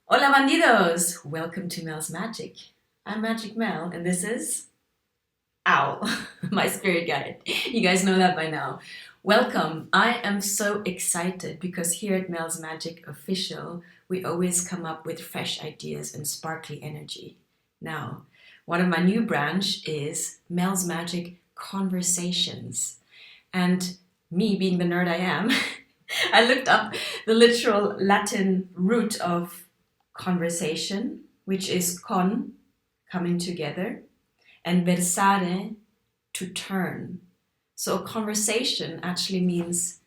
Hola bandidos! Welcome to Mel's Magic. I'm Magic Mel and this is Ow, my spirit guide. You guys know that by now. Welcome. I am so excited because here at Mel's Magic Official, we always come up with fresh ideas and sparkly energy. Now, one of my new branch is Mel's Magic Conversations. And me being the nerd I am, I looked up the literal Latin root of conversation, which is con, coming together, and versare, to turn. So a conversation actually means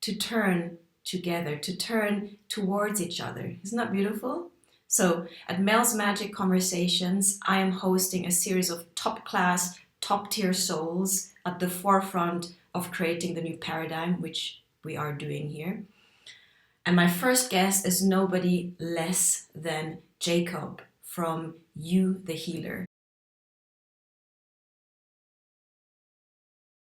to turn together, to turn towards each other. Isn't that beautiful? So at Mel's Magic Conversations, I am hosting a series of top class, top tier souls at the forefront of creating the new paradigm, which we are doing here. And my first guest is nobody less than Jacob from You the Healer.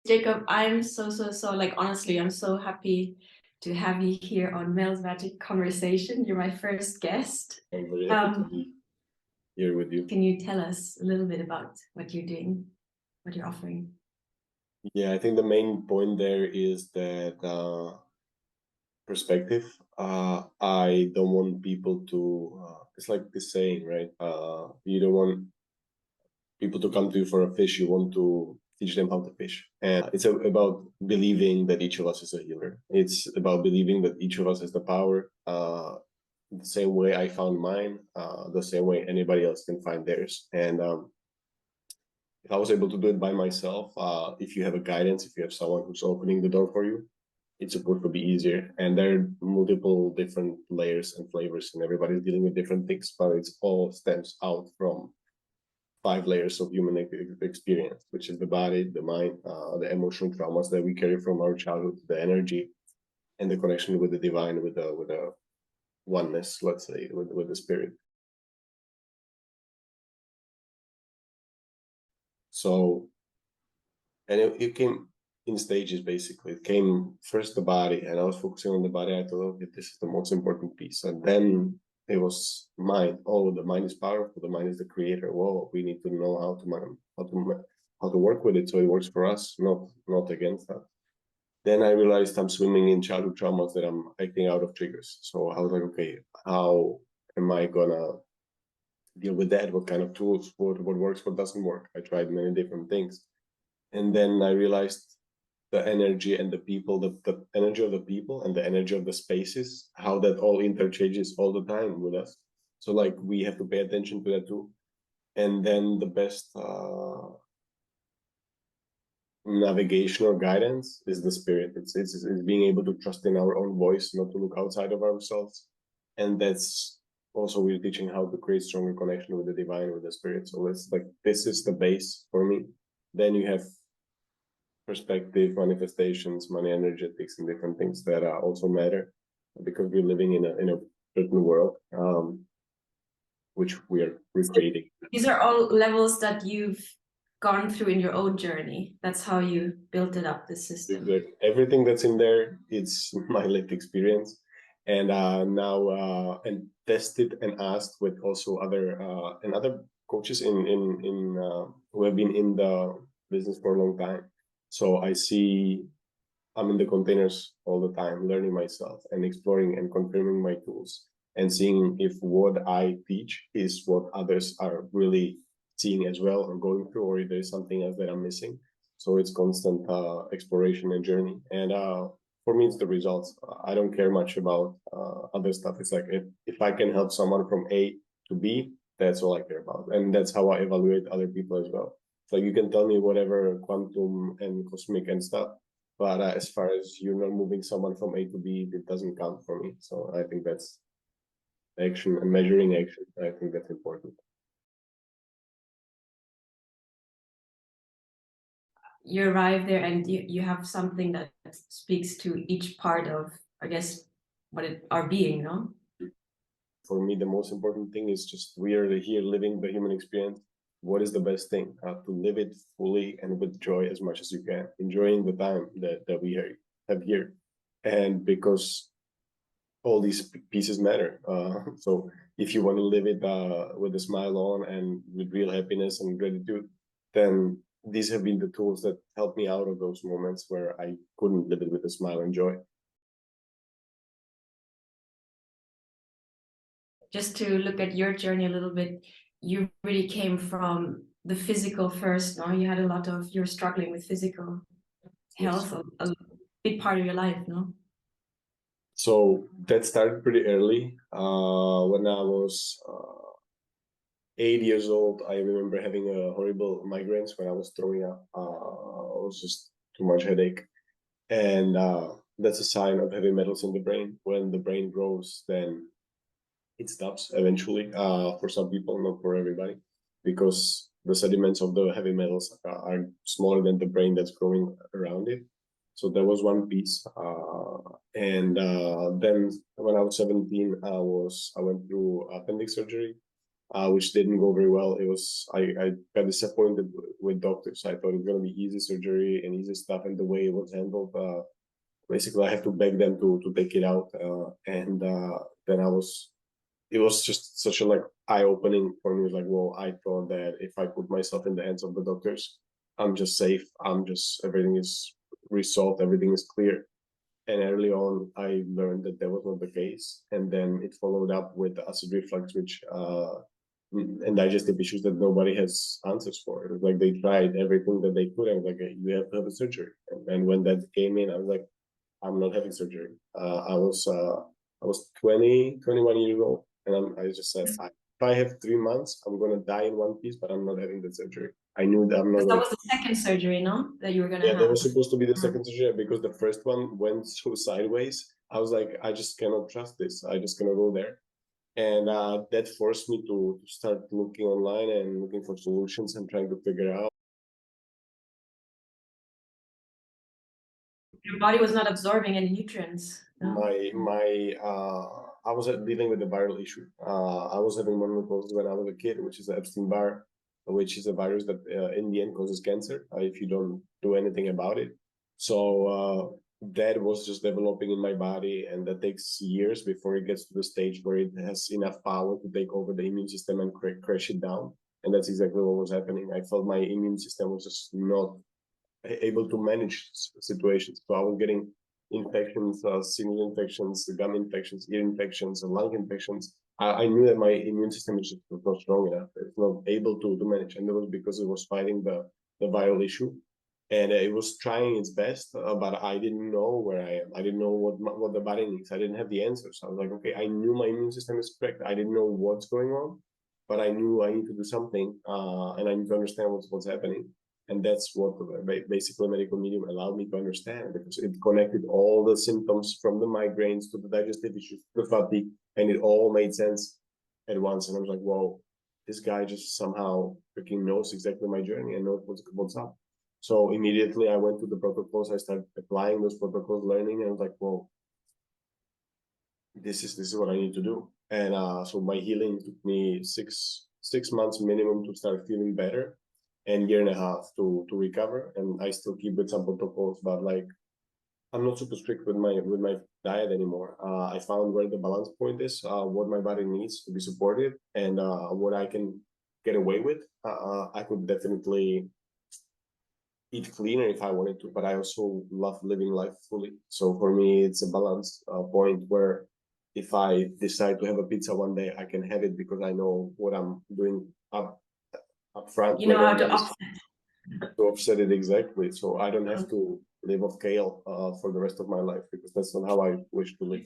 Jacob, I'm so like honestly, I'm so happy to have you here on Mel's Magic Conversation. You're my first guest. I'm very happy to be here with you. Can you tell us a little bit about what you're doing, what you're offering? Yeah, I think the main point there is that perspective. I don't want people to, it's like the saying, right? You don't want people to come to you for a fish, you want to teach them how to fish. And about believing that each of us is a healer. It's about believing that each of us has the power. The same way I found mine, the same way anybody else can find theirs. And if I was able to do it by myself, if you have a guidance, if you have someone who's opening the door for you, it's supposed to be easier. And there are multiple different layers and flavors, and everybody's dealing with different things, but it's all stems out from 5 layers of human experience, which is the body, the mind, the emotional traumas that we carry from our childhood, the energy, and the connection with the divine, with the oneness, let's say, with the spirit. So and it came in stages. Basically it came first the body, and I was focusing on the body. I thought, okay, this is the most important piece, and then it was mind. Oh, the mind is powerful, the mind is the creator. Whoa, we need to know how to work with it so it works for us, not against that. Then I realized I'm swimming in childhood traumas that I'm acting out of triggers. So I was like, okay, how am I gonna deal with that? What kind of tools, what works, what doesn't work? I tried many different things, and then I realized the energy and the people, the energy of the people and the energy of the spaces, how that all interchanges all the time with us. So like we have to pay attention to that too. And then the best navigation or guidance is the spirit. It's being able to trust in our own voice, not to look outside of ourselves. And that's also we're teaching how to create stronger connection with the divine, with the spirit. So it's like this is the base for me. Then you have perspective, manifestations, money energetics, and different things that also matter because we're living in a certain world, which we are recreating. These are all levels that you've gone through in your own journey. That's how you built it up, the system. Everything that's in there, it's my lived experience, and now and tested and asked with also other coaches in who have been in the business for a long time. So I see I'm in the containers all the time, learning myself and exploring and confirming my tools and seeing if what I teach is what others are really seeing as well or going through, or if there's something else that I'm missing. So it's constant exploration and journey. And for me, it's the results. I don't care much about other stuff. It's like if I can help someone from A to B, that's all I care about. And that's how I evaluate other people as well. So you can tell me whatever quantum and cosmic and stuff, but as far as you're not moving someone from A to B, it doesn't count for me. So I think that's action and measuring action. I think that's important. You arrive there and you have something that speaks to each part of, I guess, what it our being, no? For me, the most important thing is just we are here living the human experience. What is the best thing? To live it fully and with joy as much as you can, enjoying the time that we have here. And because all these pieces matter. So if you want to live it with a smile on and with real happiness and gratitude, then these have been the tools that helped me out of those moments where I couldn't live it with a smile and joy. Just to look at your journey a little bit, you really came from the physical first, no? You had a lot of, you're struggling with physical Yes. health, a big part of your life, no? So that started pretty early. When I was 8 years old, I remember having a horrible migraines when I was throwing up. It was just too much headache. And that's a sign of heavy metals in the brain. When the brain grows, then it stops eventually, for some people, not for everybody, because the sediments of the heavy metals are smaller than the brain that's growing around it. So there was one piece. And then when I was 17, I went through appendix surgery, which didn't go very well. I got disappointed with doctors. I thought it was going to be easy surgery and easy stuff, and the way it was handled, basically I have to beg them to take it out. And then it was just such a like eye-opening for me. It was like, well, I thought that if I put myself in the hands of the doctors, I'm just safe. Everything is resolved, everything is clear. And early on, I learned that was not the case. And then it followed up with acid reflux, which and digestive issues that nobody has answers for. It was like they tried everything that they could, and like, you have to have a surgery. And then when that came in, I was like, I'm not having surgery. I was 21 years old, and I just said, if I have 3 months, I'm gonna die in one piece, but I'm not having the surgery. I knew that I'm not Because that gonna. was the second surgery, no? That you were gonna Yeah, that have. was supposed to be the second surgery because the first one went so sideways. I was like, I just cannot trust this. I just cannot go there. And that forced me to start looking online and looking for solutions and trying to figure out. Your body was not absorbing any nutrients, no? I was dealing with a viral issue. I was having mononucleosis when I was a kid, which is the Epstein-Barr, which is a virus that in the end causes cancer if you don't do anything about it. So that was just developing in my body, and that takes years before it gets to the stage where it has enough power to take over the immune system and crash it down. And that's exactly what was happening. I felt my immune system was just not able to manage situations. So I was getting infections, sinus infections, gum infections, ear infections, and lung infections. I knew that my immune system was just not strong enough. It's not able to manage. And that was because it was fighting the viral issue. And it was trying its best, but I didn't know where I am. I didn't know what the body needs. I didn't have the answers. I was like, okay, I knew my immune system is correct. I didn't know what's going on, but I knew I need to do something, and I need to understand what's happening. And that's what basically medical medium allowed me to understand, because it connected all the symptoms from the migraines to the digestive issues, to the fatigue, and it all made sense at once. And I was like, whoa, this guy just somehow freaking knows exactly my journey and knows what's up. So immediately I went to the protocols. I started applying those protocols, learning, and I was like, whoa, this is what I need to do. And so my healing took me six months minimum to start feeling better, and year and a half to recover. And I still keep with some protocols, but like I'm not super strict with my diet anymore. I found where the balance point is, what my body needs to be supported, and what I can get away with. I could definitely eat cleaner if I wanted to, but I also love living life fully. So for me, it's a balance point where if I decide to have a pizza one day, I can have it because I know what I'm doing up front You know when how I'm to ready offset. to offset it exactly. So I don't have to live off kale for the rest of my life, because that's not how I wish to live.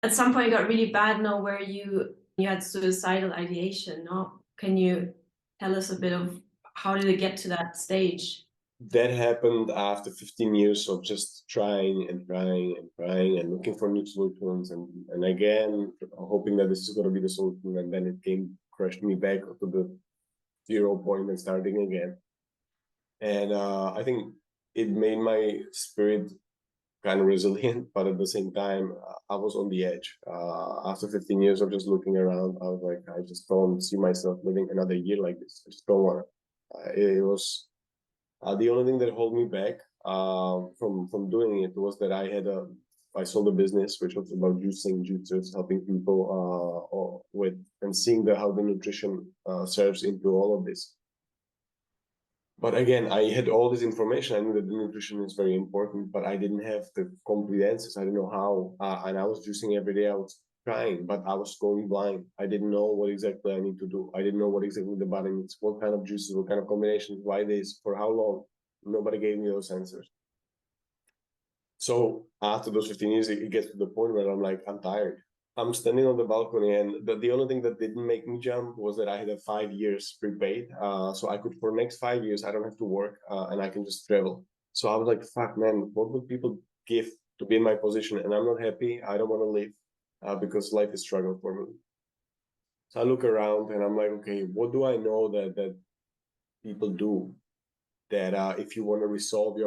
At some point, it got really bad, no, where you had suicidal ideation, no? Can you tell us a bit of how did it get to that stage? That happened after 15 years of just trying and trying and trying and looking for new solutions, and again hoping that this is going to be the solution, and then it came crushed me back to the 0 point and starting again. And I think it made my spirit kind of resilient, but at the same time, I was on the edge. After 15 years of just looking around, I was like, I just don't see myself living another year like this. I just don't want to. It was the only thing that held me back from doing it was that I sold a business which was about juicing, juices, helping people with and seeing how the nutrition serves into all of this. But again, I had all this information. I knew that the nutrition is very important, but I didn't have the complete answers. I didn't know how. And I was juicing every day. I was trying, but I was going blind. I didn't know what exactly I need to do. I didn't know what exactly the body needs, what kind of juices, what kind of combinations, why this, for how long. Nobody gave me those answers. So after those 15 years, it gets to the point where I'm like, I'm tired. I'm standing on the balcony, and the only thing that didn't make me jump was that I had a 5 years prepaid. So I could, for next 5 years, I don't have to work, and I can just travel. So I was like, fuck, man, what would people give to be in my position? And I'm not happy. I don't want to live because life is struggle for me. So I look around and I'm like, okay, what do I know that people do that if you want to resolve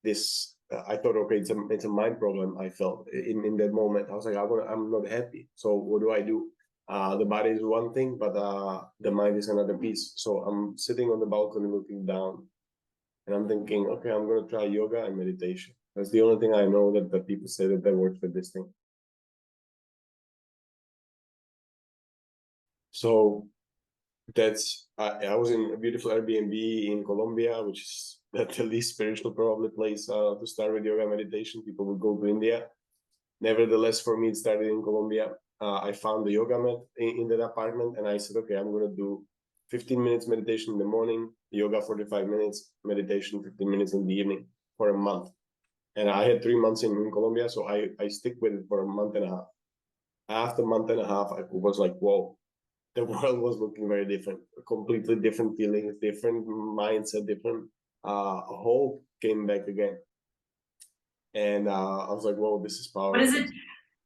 this I thought, okay, it's a mind problem. I felt in that moment. I was like, I'm not happy. So what do I do? The body is one thing, but the mind is another piece. So I'm sitting on the balcony looking down, and I'm thinking, okay, I'm gonna try yoga and meditation. That's the only thing I know that people say that works with this thing. So I was in a beautiful Airbnb in Colombia, which is the least spiritual probably place to start with yoga meditation. People would go to India. Nevertheless, for me, it started in Colombia. I found the yoga mat in that apartment, and I said, okay, I'm gonna do 15 minutes meditation in the morning, yoga 45 minutes, meditation 15 minutes in the evening for a month. And I had 3 months in Colombia, so I stick with it for a month and a half. After a month and a half, I was like, whoa, the world was looking very different, completely different feelings, different mindset, different hope came back again. And I was like, whoa, this is What is powerful. it?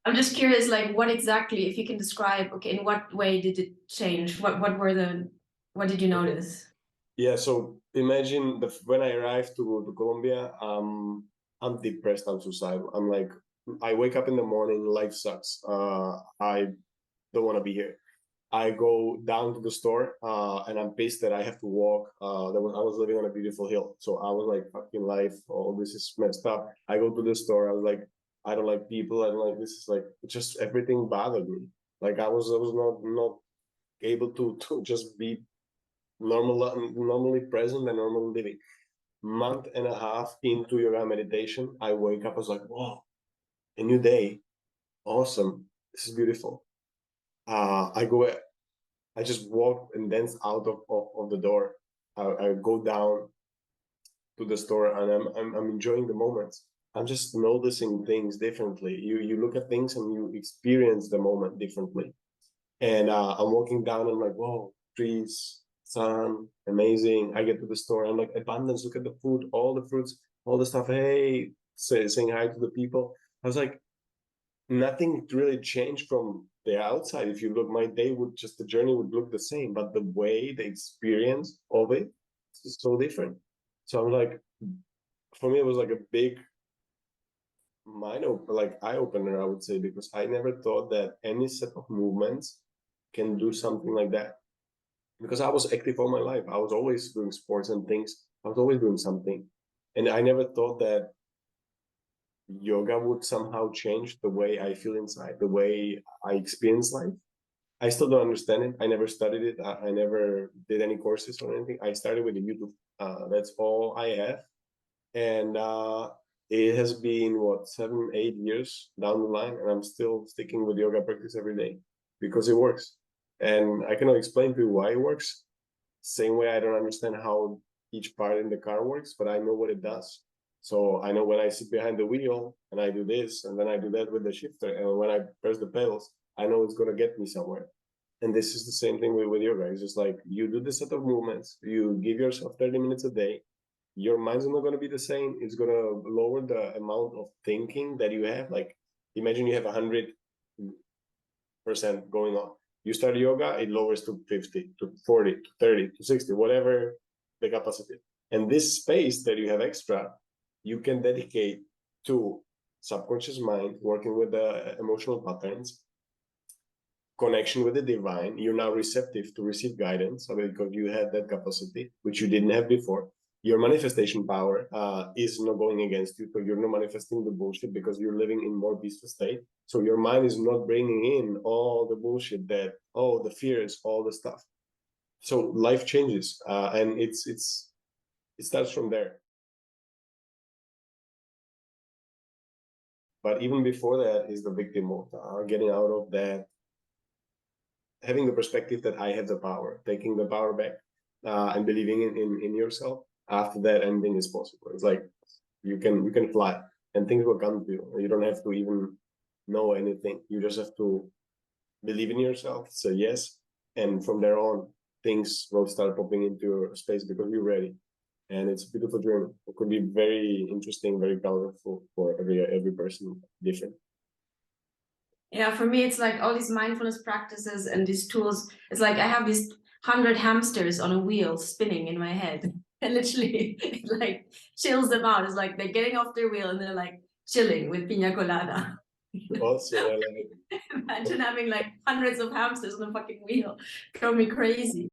I'm just curious, like what exactly, if you can describe, okay, in what way did it change? What did you notice? Yeah, so imagine when I arrived to Colombia, I'm depressed, I'm suicidal. I'm like, I wake up in the morning, life sucks. I don't want to be here. I go down to the store, and I'm pissed that I have to walk. I was living on a beautiful hill, so I was like, "Fucking life! All this is messed up." I go to the store. I was like, "I don't like people. I don't like this." Is like just everything bothered me. Like I was not able to just be normally present and normally living. Month and a half into yoga meditation, I wake up. I was like, "Wow, a new day! Awesome! This is beautiful." I go I just walk and dance out of the door. I go down to the store, and I'm enjoying the moments. I'm just noticing things differently. You look at things and you experience the moment differently. And I'm walking down, and I'm like, whoa, trees, sun, amazing. I get to the store, I'm like, abundance. Look at the food, all the fruits, all the stuff. Hey, saying hi to the people. I was like, nothing really changed from the outside. If you look, my day would just the journey would look the same, but the way the experience of it is so different. So I'm like, for me, it was like a big like eye opener, I would say, because I never thought that any set of movements can do something like that. Because I was active all my life. I was always doing sports and things. I was always doing something. And I never thought that yoga would somehow change the way I feel inside, the way I experience life. I still don't understand it. I never studied it. I never did any courses or anything. I started with the YouTube. That's all I have. And it has been, what, 7, 8 years down the line, and I'm still sticking with yoga practice every day because it works. And I cannot explain to you why it works. Same way I don't understand how each part in the car works, but I know what it does. So I know when I sit behind the wheel and I do this, and then I do that with the shifter, and when I press the pedals, I know it's gonna get me somewhere. And this is the same thing with yoga. It's just like you do this set of movements, you give yourself 30 minutes a day. Your mind's not gonna be the same. It's gonna lower the amount of thinking that you have. Like imagine you have 100% going on. You start yoga, it lowers to 50, to 40, to 30, to 60, whatever the capacity. And this space that you have extra, you can dedicate to subconscious mind, working with the emotional patterns, connection with the divine. You're now receptive to receive guidance because you had that capacity, which you didn't have before. your manifestation power is not going against you. So you're not manifesting the bullshit because you're living in more peaceful state. So your mind is not bringing in all the bullshit that, oh, the fears, all the stuff. So life changes, and it starts from there. But even before that is the victim mode, getting out of that, having the perspective that I have the power, taking the power back, and believing in yourself. After that, anything is possible. It's like you can fly, and things will come to you. You don't have to even know anything. You just have to believe in yourself, say yes, and from there on, things will start popping into your space because you're ready. And it's a beautiful journey. It could be very interesting, very powerful for every person, different. Yeah, for me, it's like all these mindfulness practices and these tools. It's like I have these 100 hamsters on a wheel spinning in my head. And literally, it like chills them out. It's like they're getting off their wheel and they're like chilling with pina colada. Also, I love it. Imagine having like hundreds of hamsters on a fucking wheel. Drove me crazy.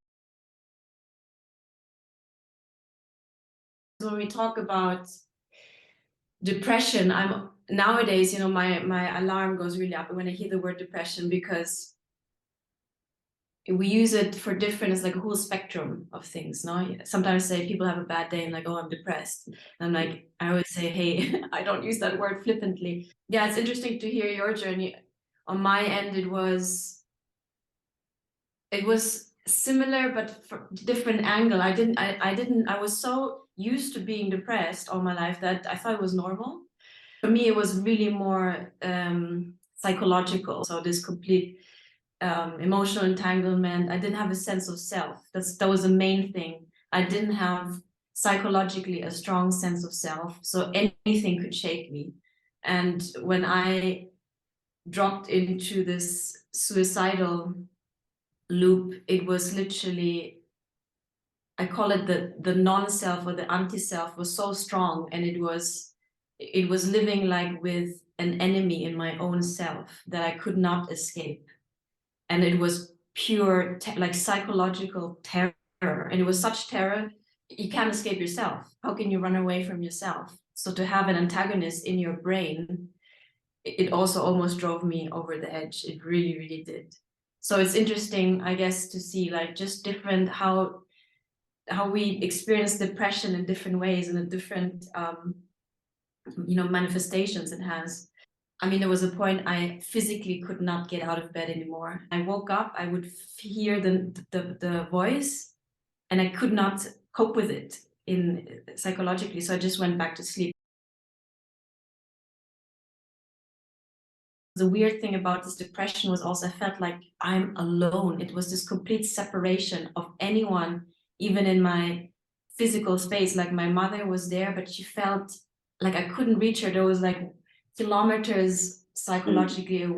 When we talk about depression, I'm nowadays, you know, my alarm goes really up when I hear the word depression, because we use it for different, it's like a whole spectrum of things. No, sometimes say people have a bad day and like, oh, I'm depressed. And I'm like, I always say, hey, I don't use that word flippantly. Yeah, it's interesting to hear your journey. On my end, it was similar but from different angle. I was so used to being depressed all my life that I thought it was normal. For me, it was really more psychological. So this complete emotional entanglement. I didn't have a sense of self. That was the main thing. I didn't have psychologically a strong sense of self. So anything could shake me. And when I dropped into this suicidal loop, it was literally, I call it the non-self, or the anti-self was so strong, and it was living like with an enemy in my own self that I could not escape. And it was pure like psychological terror, and it was such terror, you can't escape yourself. How can you run away from yourself? So to have an antagonist in your brain, it also almost drove me over the edge. It really, really did. So it's interesting, I guess, to see like just different how we experience depression in different ways, and the different manifestations it has. I mean, there was a point I physically could not get out of bed anymore. I woke up, I would hear the voice, and I could not cope with it in psychologically. So I just went back to sleep. The weird thing about this depression was also I felt like I'm alone. It was this complete separation of anyone, even in my physical space. Like my mother was there, but she felt like I couldn't reach her. There was like kilometers psychologically away.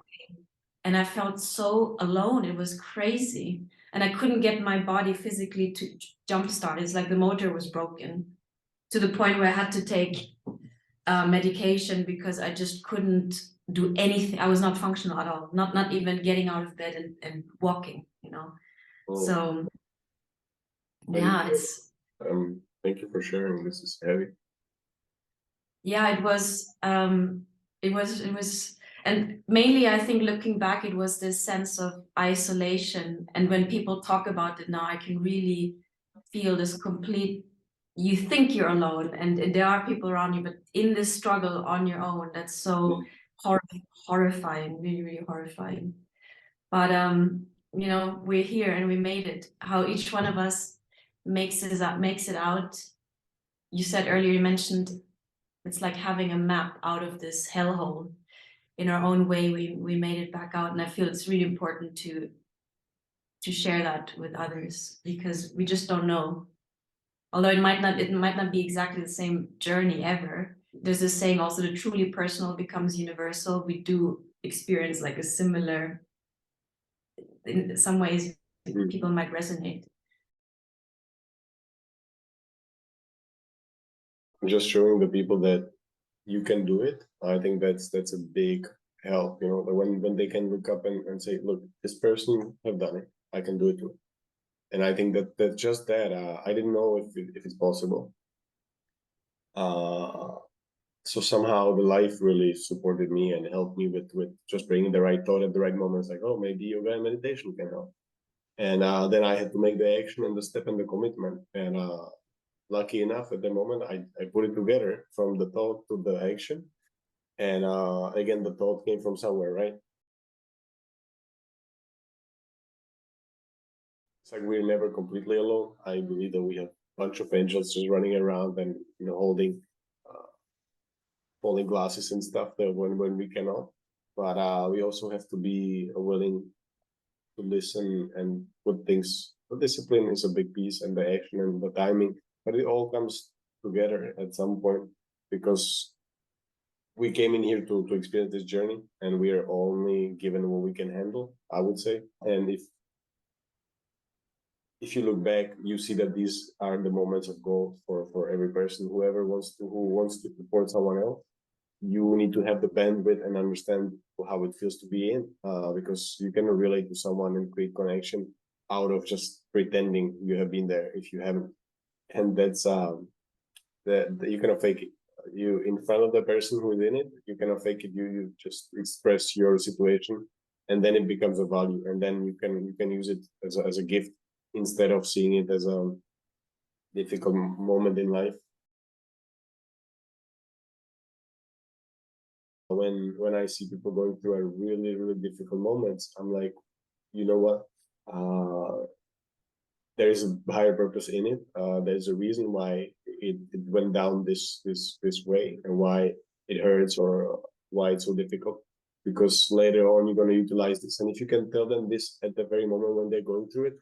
And I felt so alone. It was crazy. And I couldn't get my body physically to jumpstart. It's like the motor was broken, to the point where I had to take medication because I just couldn't do anything. I was not functional at all, not even getting out of bed and walking, you know. Oh. So yeah, it's thank you for sharing. This is heavy. Yeah, it was and mainly I think looking back, it was this sense of isolation. And when people talk about it now, I can really feel this complete, you think you're alone, and there are people around you, but in this struggle on your own, that's so horrifying, really, really horrifying. But we're here and we made it. How each one of us makes it out. You said earlier, you mentioned it's like having a map out of this hellhole. In our own way, we made it back out, and I feel it's really important to share that with others, because we just don't know. Although it might not be exactly the same journey ever. There's this saying also, the truly personal becomes universal. We do experience like a similar, in some ways, people might resonate. Just showing the people that you can do it. I think that's a big help, when they can look up and say, look, this person have done it, I can do it too. And I think that just that, I didn't know if it's possible. So somehow the life really supported me and helped me with just bringing the right thought at the right moment. It's like, oh, maybe yoga and meditation can help. And then I had to make the action and the step and the commitment. And lucky enough, at the moment, I put it together from the thought to the action. And again, the thought came from somewhere, right? It's like we're never completely alone. I believe that we have a bunch of angels just running around and uh, holding glasses and stuff that when we cannot. But we also have to be willing to listen and put things. The discipline is a big piece, and the action and the timing. But it all comes together at some point because we came in here to experience this journey, and we are only given what we can handle, I would say. And if you look back, you see that these are the moments of growth for every person, who wants to support someone else. You need to have the bandwidth and understand how it feels to be in, because you cannot relate to someone and create connection out of just pretending you have been there if you haven't. And that's that you cannot fake it. You in front of the person who is in it, you cannot fake it. You just express your situation, and then it becomes a value, and then you can use it as a gift instead of seeing it as a difficult moment in life. When I see people going through a really difficult moments, I'm like, you know what? There is a higher purpose in it. There's a reason why it went down this way and why it hurts or why it's so difficult. Because later on you're gonna utilize this, and if you can tell them this at the very moment when they're going through it,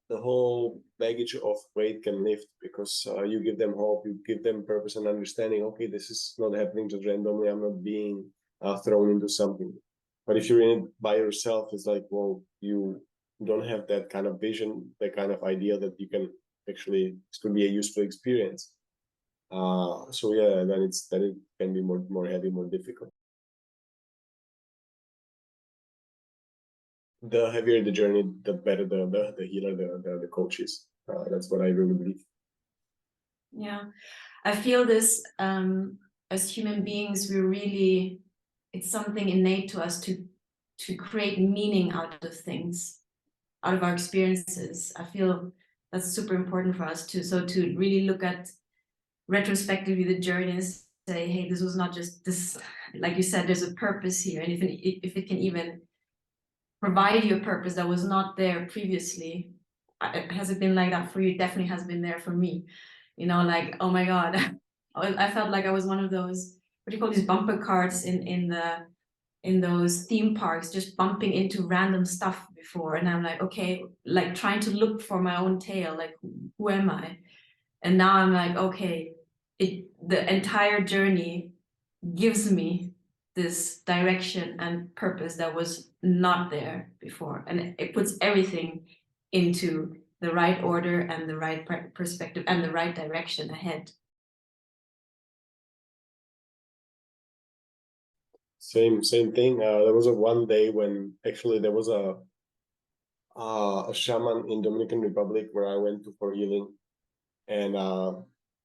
the whole baggage of weight can lift because you give them hope, you give them purpose and understanding. Okay, this is not happening just randomly. I'm not being thrown into something. But if you're in it by yourself, it's like, well, you don't have that kind of vision, that kind of idea that you can actually, this could be a useful experience. So yeah, then it can be more heavy, more difficult. The heavier the journey, the better the healer, the coach is. That's what I really believe. Yeah, I feel this as human beings, it's something innate to us to create meaning out of things, out of our experiences. I feel that's super important for us to really look at retrospectively the journey and say, hey, this was not just this, like you said, there's a purpose here. And if it can even provide you a purpose that was not there previously, has it been like that for you? It definitely has been there for me. Like, oh my God, I felt like I was one of those, what do you call these bumper cars in those theme parks, just bumping into random stuff before. And I'm like, okay, like trying to look for my own tail, like, who am I? And now I'm like, okay, the entire journey gives me this direction and purpose that was not there before. And it puts everything into the right order and the right perspective and the right direction ahead. Same thing. There was a one day when actually there was a shaman in Dominican Republic where I went to for healing, and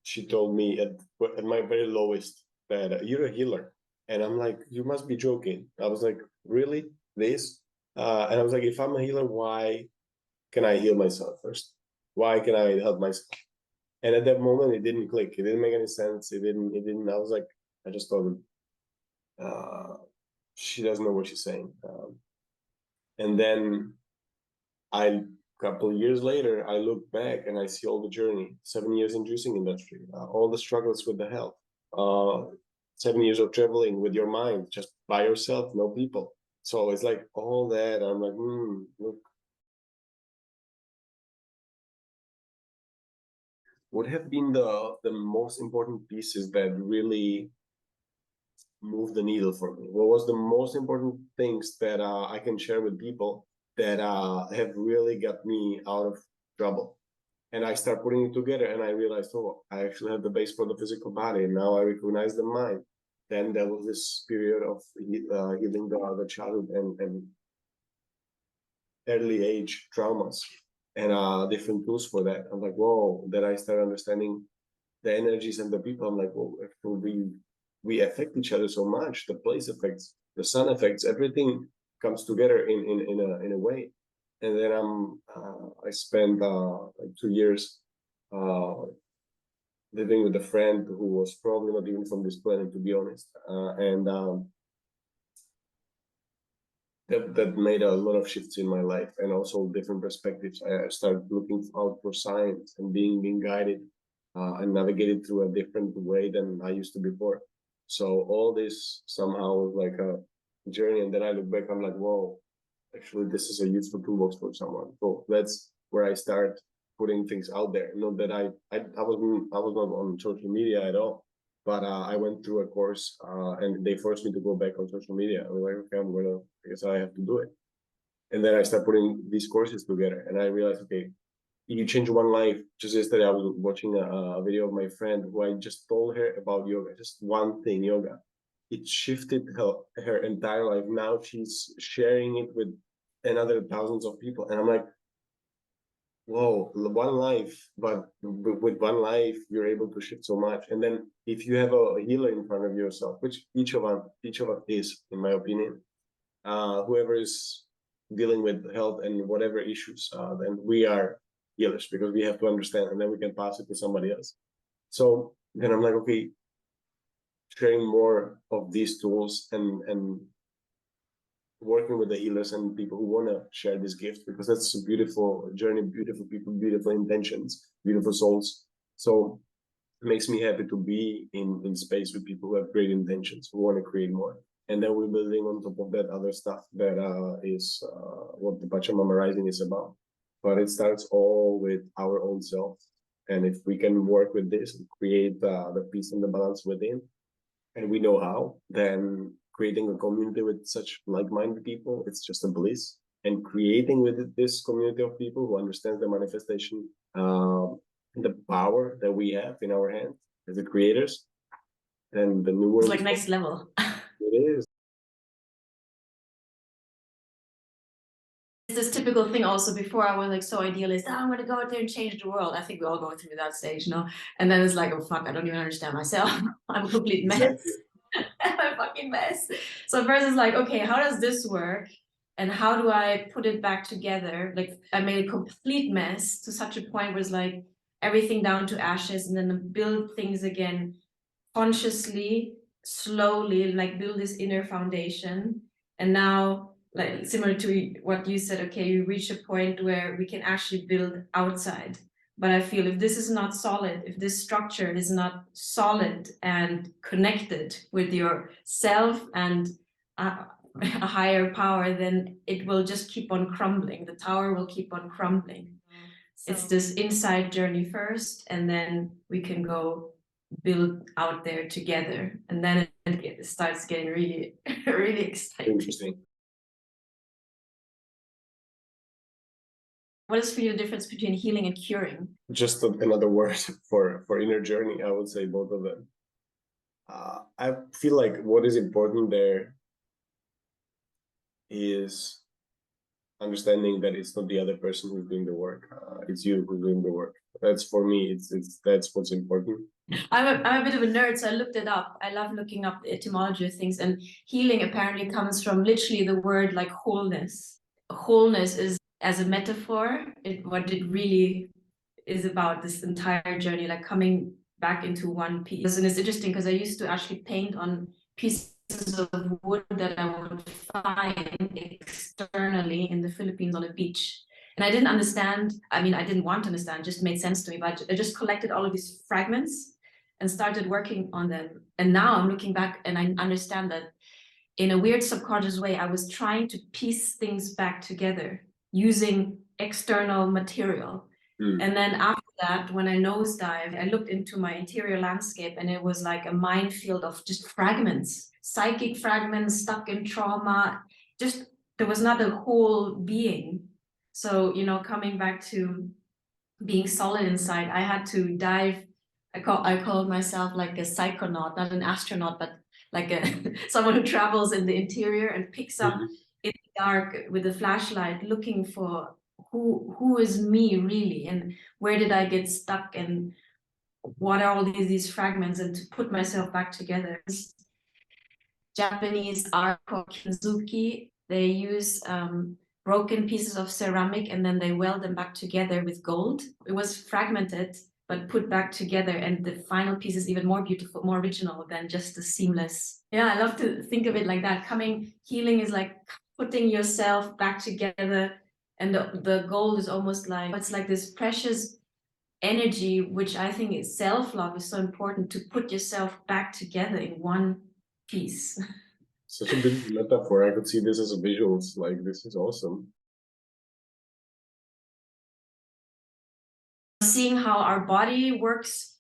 she told me at my very lowest that you're a healer, and I'm like, you must be joking. I was like, really, this? And I was like, if I'm a healer, why can I heal myself first? Why can I help myself? And at that moment, it didn't click. It didn't make any sense. It didn't. It didn't. I was like, I just thought, she doesn't know what she's saying. And then a couple years later, I look back and I see all the journey, 7 years in juicing industry, all the struggles with the health, 7 years of traveling with your mind, just by yourself, no people. So it's like all that. I'm like, look, what have been the most important pieces that really move the needle for me? What was the most important things that I can share with people that have really got me out of trouble? And I start putting it together, and I realized, oh, I actually have the base for the physical body. And now I recognize the mind. Then there was this period of healing the childhood and early age traumas and different tools for that. I'm like, whoa, then I start understanding the energies and the people. I'm like, well, if we affect each other so much. The place affects, the sun affects, everything comes together in a way. And then I spent like 2 years uh, living with a friend who was probably not even from this planet, to be honest. And that made a lot of shifts in my life, and also different perspectives. I started looking out for signs and being guided and navigated through a different way than I used to before. So all this somehow was like a journey, and then I look back, I'm like, whoa, actually this is a useful toolbox for someone. So that's where I start putting things out there. Not that I was not on social media at all, but I went through a course and they forced me to go back on social media. I was like, okay, I guess I have to do it. And then I started putting these courses together, and I realized, okay, you change one life. Just yesterday, I was watching a video of my friend who I just told her about yoga, just one thing, yoga. It shifted her entire life. Now she's sharing it with another thousands of people. And I'm like, whoa, one life, but with one life, you're able to shift so much. And then if you have a healer in front of yourself, which each of us is, in my opinion, whoever is dealing with health and whatever issues, then we are healers, because we have to understand, and then we can pass it to somebody else. So then I'm like, okay, sharing more of these tools and working with the healers and people who want to share this gift, because that's a beautiful journey, beautiful people, beautiful intentions, beautiful souls. So it makes me happy to be in space with people who have great intentions, who want to create more. And then we're building on top of that other stuff that is what the Pachamama Rising is about. But it starts all with our own self. And if we can work with this and create the peace and the balance within, and we know how, then creating a community with such like-minded people, it's just a bliss. And creating with this community of people who understands the manifestation, the power that we have in our hands as the creators, then the new world. It's like next level. It is. This typical thing also. Before I was like so idealist, I'm gonna go out there and change the world. I think we all go through that stage, no? And then it's like, oh fuck, I don't even understand myself. I'm a complete mess. Exactly. I'm a fucking mess. So first it's like, okay, how does this work? And how do I put it back together? Like I made a complete mess to such a point where it's like everything down to ashes, and then build things again consciously, slowly, like build this inner foundation. And now, like similar to what you said, okay, you reach a point where we can actually build outside. But I feel if this is not solid, if this structure is not solid and connected with yourself and a higher power, then it will just keep on crumbling. The tower will keep on crumbling. So it's this inside journey first, and then we can go build out there together, and then it starts getting really really exciting. Interesting. What is for you the difference between healing and curing? Just another word for inner journey. I would say both of them. I feel like what is important there is understanding that it's not the other person who's doing the work, it's you who's doing the work. That's for me, it's that's what's important. I'm a bit of a nerd, so I looked it up. I love looking up the etymology of things, and healing apparently comes from literally the word like wholeness. Wholeness is as a metaphor, what it really is about, this entire journey, like coming back into one piece. And it's interesting because I used to actually paint on pieces of wood that I would find externally in the Philippines on a beach. And I didn't understand, I mean, I didn't want to understand, it just made sense to me, but I just collected all of these fragments and started working on them. And now I'm looking back and I understand that in a weird subconscious way, I was trying to piece things back together using external material. And then after that, when I nosedived, I looked into my interior landscape, and it was like a minefield of just fragments, psychic fragments stuck in trauma. Just there was not a whole being. So, you know, coming back to being solid inside, I had to dive. I called myself like a psychonaut, not an astronaut, but like a someone who travels in the interior and picks up in the dark with a flashlight, looking for who is me really, and where did I get stuck, and what are all these fragments, and to put myself back together. Japanese art called kinzuki. They use broken pieces of ceramic and then they weld them back together with gold. It was fragmented but put back together, and the final piece is even more beautiful, more original than just the seamless. Yeah, I love to think of it like that. Healing is like putting yourself back together, and the gold is almost like, it's like this precious energy, which I think is self-love, is so important, to put yourself back together in one piece. Such a beautiful metaphor. I could see this as a visuals. Like, this is awesome. Seeing how our body works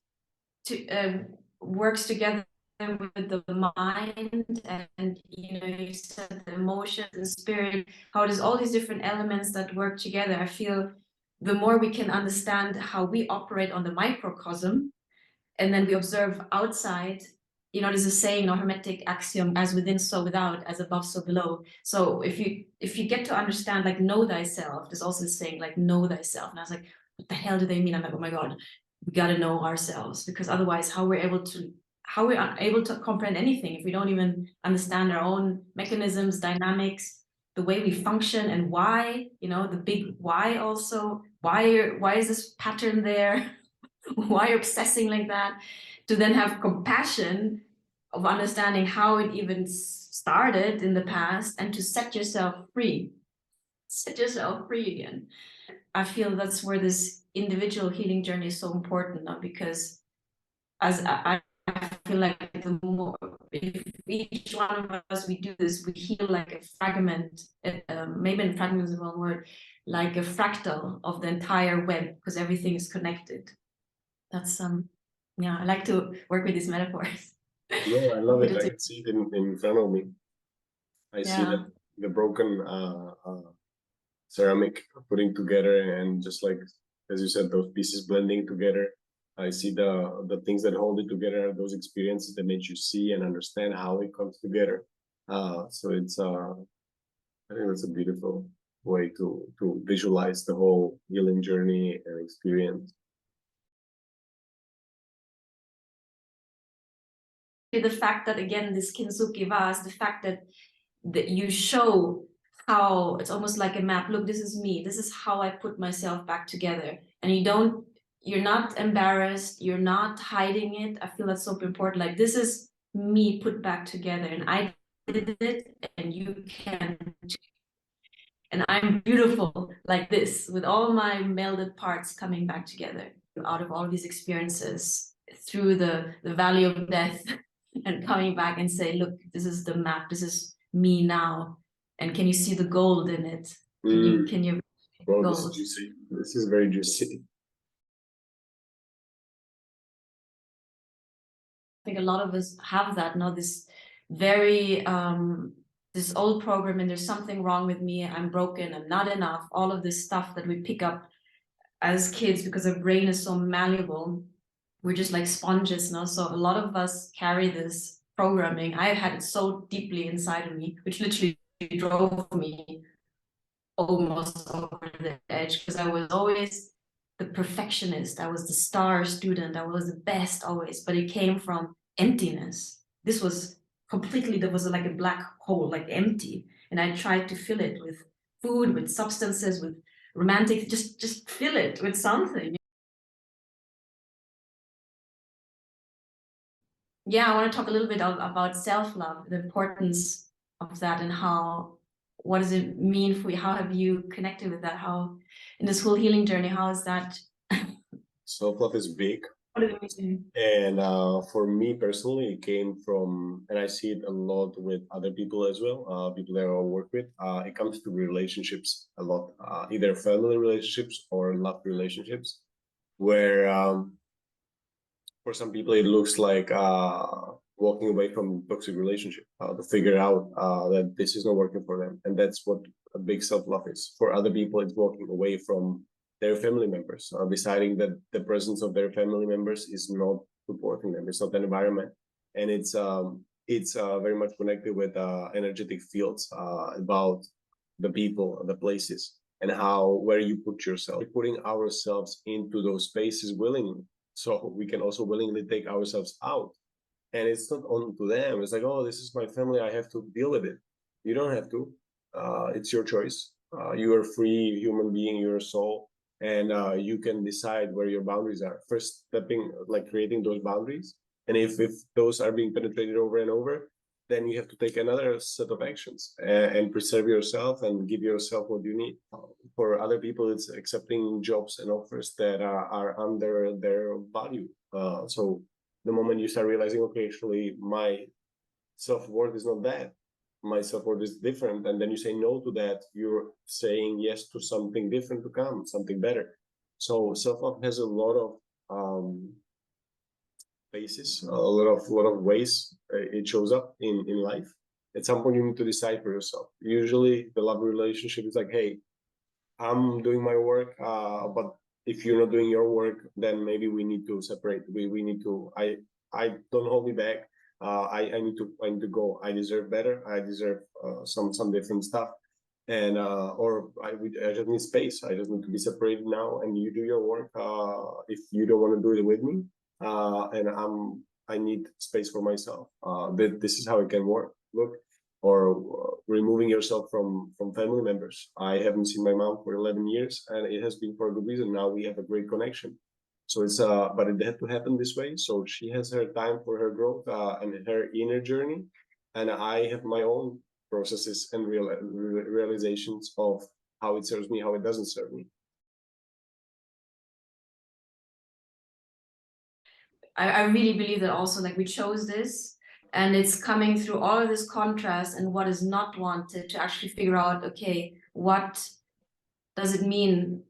together with the mind, and you said the emotions and spirit, how there's all these different elements that work together. I feel the more we can understand how we operate on the microcosm, and then we observe outside. There's a saying, a hermetic axiom, as within so without, as above so below. So if you get to understand, like, know thyself, there's also a saying like know thyself, and I was like, what the hell do they mean? I'm like, oh my god, we got to know ourselves, because otherwise how we're able to comprehend anything if we don't even understand our own mechanisms, dynamics, the way we function, and why, the big why. Also, why is this pattern there? Why obsessing like that? To then have compassion of understanding how it even started in the past, and to set yourself free again. I feel that's where this individual healing journey is so important now, because as I feel like the more, if each one of us, we do this, we heal like a fragment, maybe a fragment is the wrong word, like a fractal of the entire web, because everything is connected. That's yeah, I like to work with these metaphors. No, I love it. I can see it in front of me. I see Yeah. that the broken ceramic putting together, and just like as you said, those pieces blending together. I see the things that hold it together, those experiences that make you see and understand how it comes together. So it's I think that's a beautiful way to visualize the whole healing journey and experience. The fact that, again, this kintsugi vase, the fact that you show how it's almost like a map. Look, this is me. This is how I put myself back together. And you're not embarrassed. You're not hiding it. I feel that's so important. Like, this is me put back together, and I did it, and you can. And I'm beautiful like this, with all my melded parts coming back together out of all these experiences, through the valley of death, and coming back and say, look, this is the map. This is me now. And can you see the gold in it? Can you Well, this is gold? juicy. This is very juicy. I think a lot of us have that, this very this old program, and there's something wrong with me, I'm broken, I'm not enough, all of this stuff that we pick up as kids, because our brain is so malleable. We're just like sponges now. So a lot of us carry this programming. I had it so deeply inside of me, which literally drove me almost over the edge, because I was always the perfectionist. I was the star student. I was the best always, but it came from emptiness. This was completely, there was like a black hole, like empty. And I tried to fill it with food, with substances, with romantic, just fill it with something. Yeah, I want to talk a little bit about self-love, the importance of that, and what does it mean for you? How have you connected with that? How, in this whole healing journey, how is that? Self-love is big. What does it mean? And for me personally, it came from, and I see it a lot with other people as well, people that I work with. It comes to relationships a lot, either family relationships or love relationships, where for some people it looks like walking away from toxic relationship to figure out that this is not working for them, and that's what a big self-love is. For other people, it's walking away from their family members, deciding that the presence of their family members is not supporting them, it's not an environment. And it's very much connected with energetic fields, about the people, the places, and how, where you put yourself, putting ourselves into those spaces willingly. So we can also willingly take ourselves out. And it's not on to them. It's like, oh, this is my family. I have to deal with it. You don't have to. It's your choice. You are free human being. You're a soul, and you can decide where your boundaries are. First, stepping like creating those boundaries, and if those are being penetrated over and over, then you have to take another set of actions and preserve yourself and give yourself what you need. For other people, it's accepting jobs and offers that are under their value. So the moment you start realizing, okay, actually, my self-worth is not that. My self-worth is different. And then you say no to that, you're saying yes to something different to come, something better. So self-love has a lot of basis, a lot of ways it shows up in life. At some point, you need to decide for yourself. Usually, the love relationship is like, hey, I'm doing my work, but if you're not doing your work, then maybe we need to separate. We need to. I don't hold me back. I need to go. I deserve better. I deserve some different stuff, and I just need space. I just need to be separated now, and you do your work. If you don't want to do it with me, and I need space for myself. This is how it can work. Look, or removing yourself from family members. I haven't seen my mom for 11 years, and it has been for a good reason. Now we have a great connection. So it's but it had to happen this way. So she has her time for her growth and her inner journey, and I have my own processes and realizations of how it serves me, how it doesn't serve me. I really believe that also, like, we chose this, and it's coming through all of this contrast and what is not wanted to actually figure out, okay, what does it mean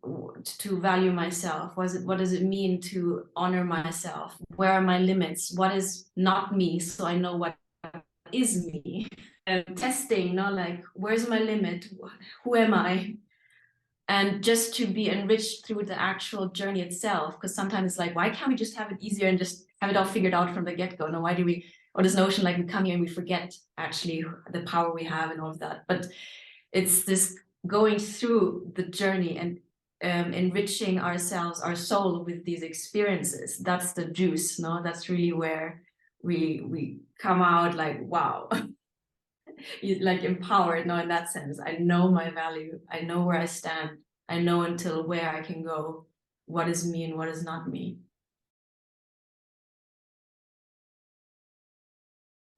to value myself? What does it mean to honor myself? Where are my limits? What is not me? So I know what is me. And testing, like, where's my limit? Who am I? And just to be enriched through the actual journey itself, because sometimes it's like, why can't we just have it easier and just have it all figured out from the get-go? No, why do we, or this notion like we come here and we forget actually the power we have and all of that. But it's this going through the journey and enriching ourselves, our soul, with these experiences. That's the juice. That's really where we come out like, wow. Like empowered. In that sense, I know my value, I know where I stand, I know until where I can go, what is me and what is not me.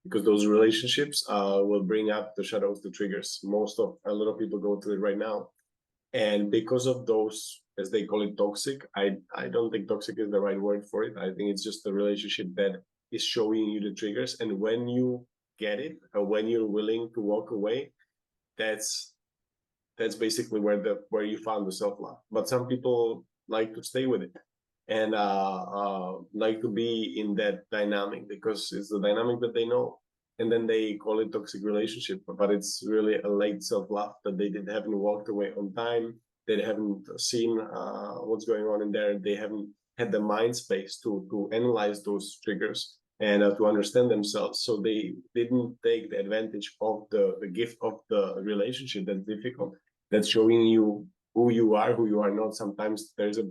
Because those relationships will bring up the shadows, the triggers. A lot of people go through it right now, and because of those, as they call it, toxic. I don't think toxic is the right word for it. I think it's just a relationship that is showing you the triggers, and when you get it, or when you're willing to walk away, that's basically where you found the self-love. But some people like to stay with it and like to be in that dynamic because it's the dynamic that they know, and then they call it toxic relationship, but it's really a late self-love that they haven't walked away on time. They haven't seen what's going on in there. They haven't had the mind space to analyze those triggers and to understand themselves. So they didn't take the advantage of the gift of the relationship that's difficult, that's showing you who you are not. Sometimes there's a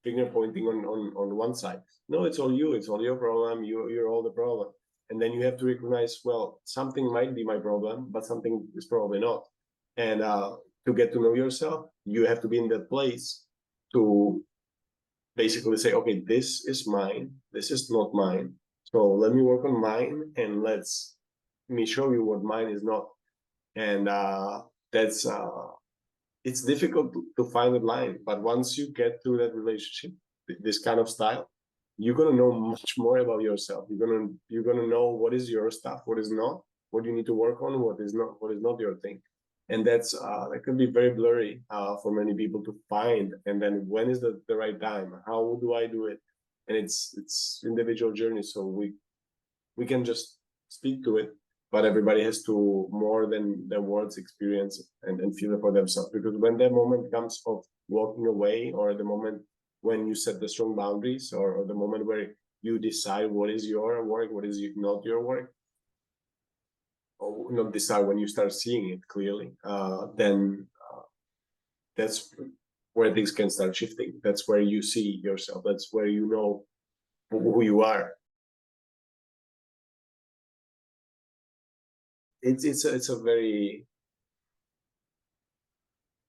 finger pointing on one side. No, it's all you. It's all your problem. You're all the problem. And then you have to recognize, well, something might be my problem, but something is probably not. And to get to know yourself, you have to be in that place to basically say, okay, this is mine. This is not mine. So let me work on mine, and let's me show you what mine is not. And that's it's difficult to find a line, but once you get through that relationship, this kind of style, you're gonna know much more about yourself. You're gonna know what is your stuff, what is not, what you need to work on, what is not your thing, and that can be very blurry for many people to find. And then when is the right time? How do I do it? And it's individual journey, so we can just speak to it, but everybody has to more than their words experience and feel it for themselves. Because when that moment comes of walking away, or the moment when you set the strong boundaries, or the moment where you decide what is your work, what is not your work, or not decide, when you start seeing it clearly, then that's where things can start shifting. That's where you see yourself. That's where you know who you are. It's a very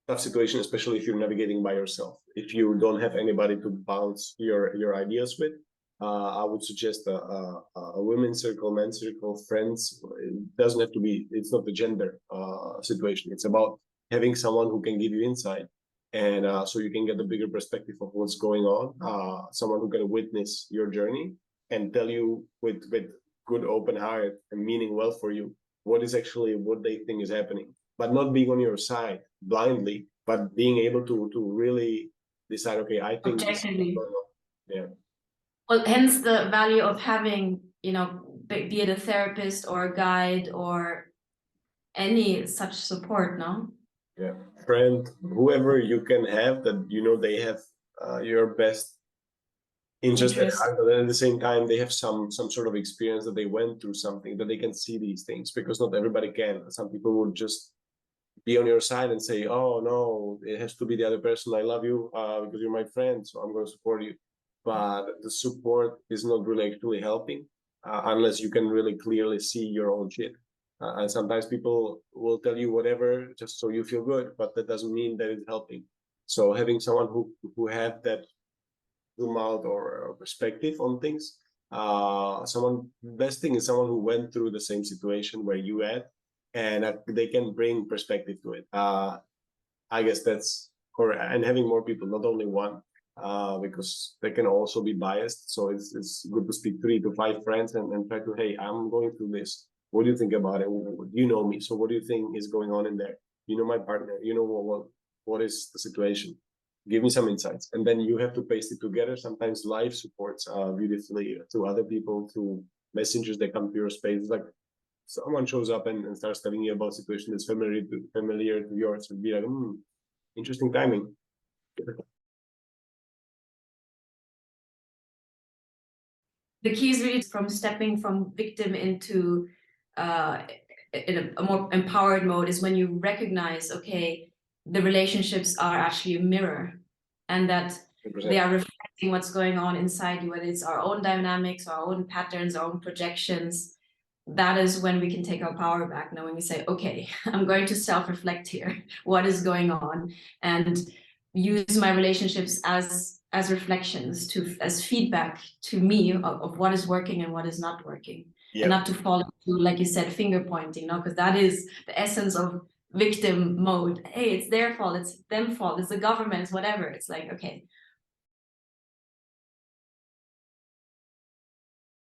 tough situation, especially if you're navigating by yourself. If you don't have anybody to bounce your ideas with, I would suggest a women's circle, men's circle, friends. It doesn't have to be. It's not the gender situation. It's about having someone who can give you insight, and so you can get a bigger perspective of what's going on. Someone who can witness your journey and tell you with good open heart and meaning well for you what is actually what they think is happening, but not being on your side blindly, but being able to really decide, okay, I think Objectively. yeah. Well, hence the value of having, be it a therapist or a guide or any such support, no? Yeah, friend, whoever you can have that they have your best interest at Interest. heart, but at the same time they have some sort of experience that they went through something that they can see these things, because not everybody can. Some people would just be on your side and say, oh no, it has to be the other person. I love you because you're my friend, so I'm going to support you. But the support is not really actually helping unless you can really clearly see your own shit. And sometimes people will tell you whatever just so you feel good, but that doesn't mean that it's helping. So having someone who have that zoom out or perspective on things, someone best thing is someone who went through the same situation where you had, and they can bring perspective to it. I guess that's or and having more people, not only one, because they can also be biased. So it's good to speak 3 to 5 friends and try to, hey, I'm going through this. What do you think about it? You know me, so what do you think is going on in there? You know my partner. You know what is the situation? Give me some insights, and then you have to paste it together. Sometimes life supports beautifully to other people through messengers that come to your space. Like someone shows up and starts telling you about a situation that's familiar to yours, and be like, interesting timing. The key is really from stepping from victim into in a more empowered mode is when you recognize, okay, the relationships are actually a mirror, and that they are reflecting what's going on inside you, whether it's our own dynamics, our own patterns, our own projections. That is when we can take our power back, knowing we say, okay, I'm going to self-reflect here. What is going on? And use my relationships as reflections, as feedback to me of what is working and what is not working. Yep. And not to fall into, like you said, finger pointing, because that is the essence of victim mode. Hey, it's their fault, it's them fault, it's the government's, whatever. It's like, okay.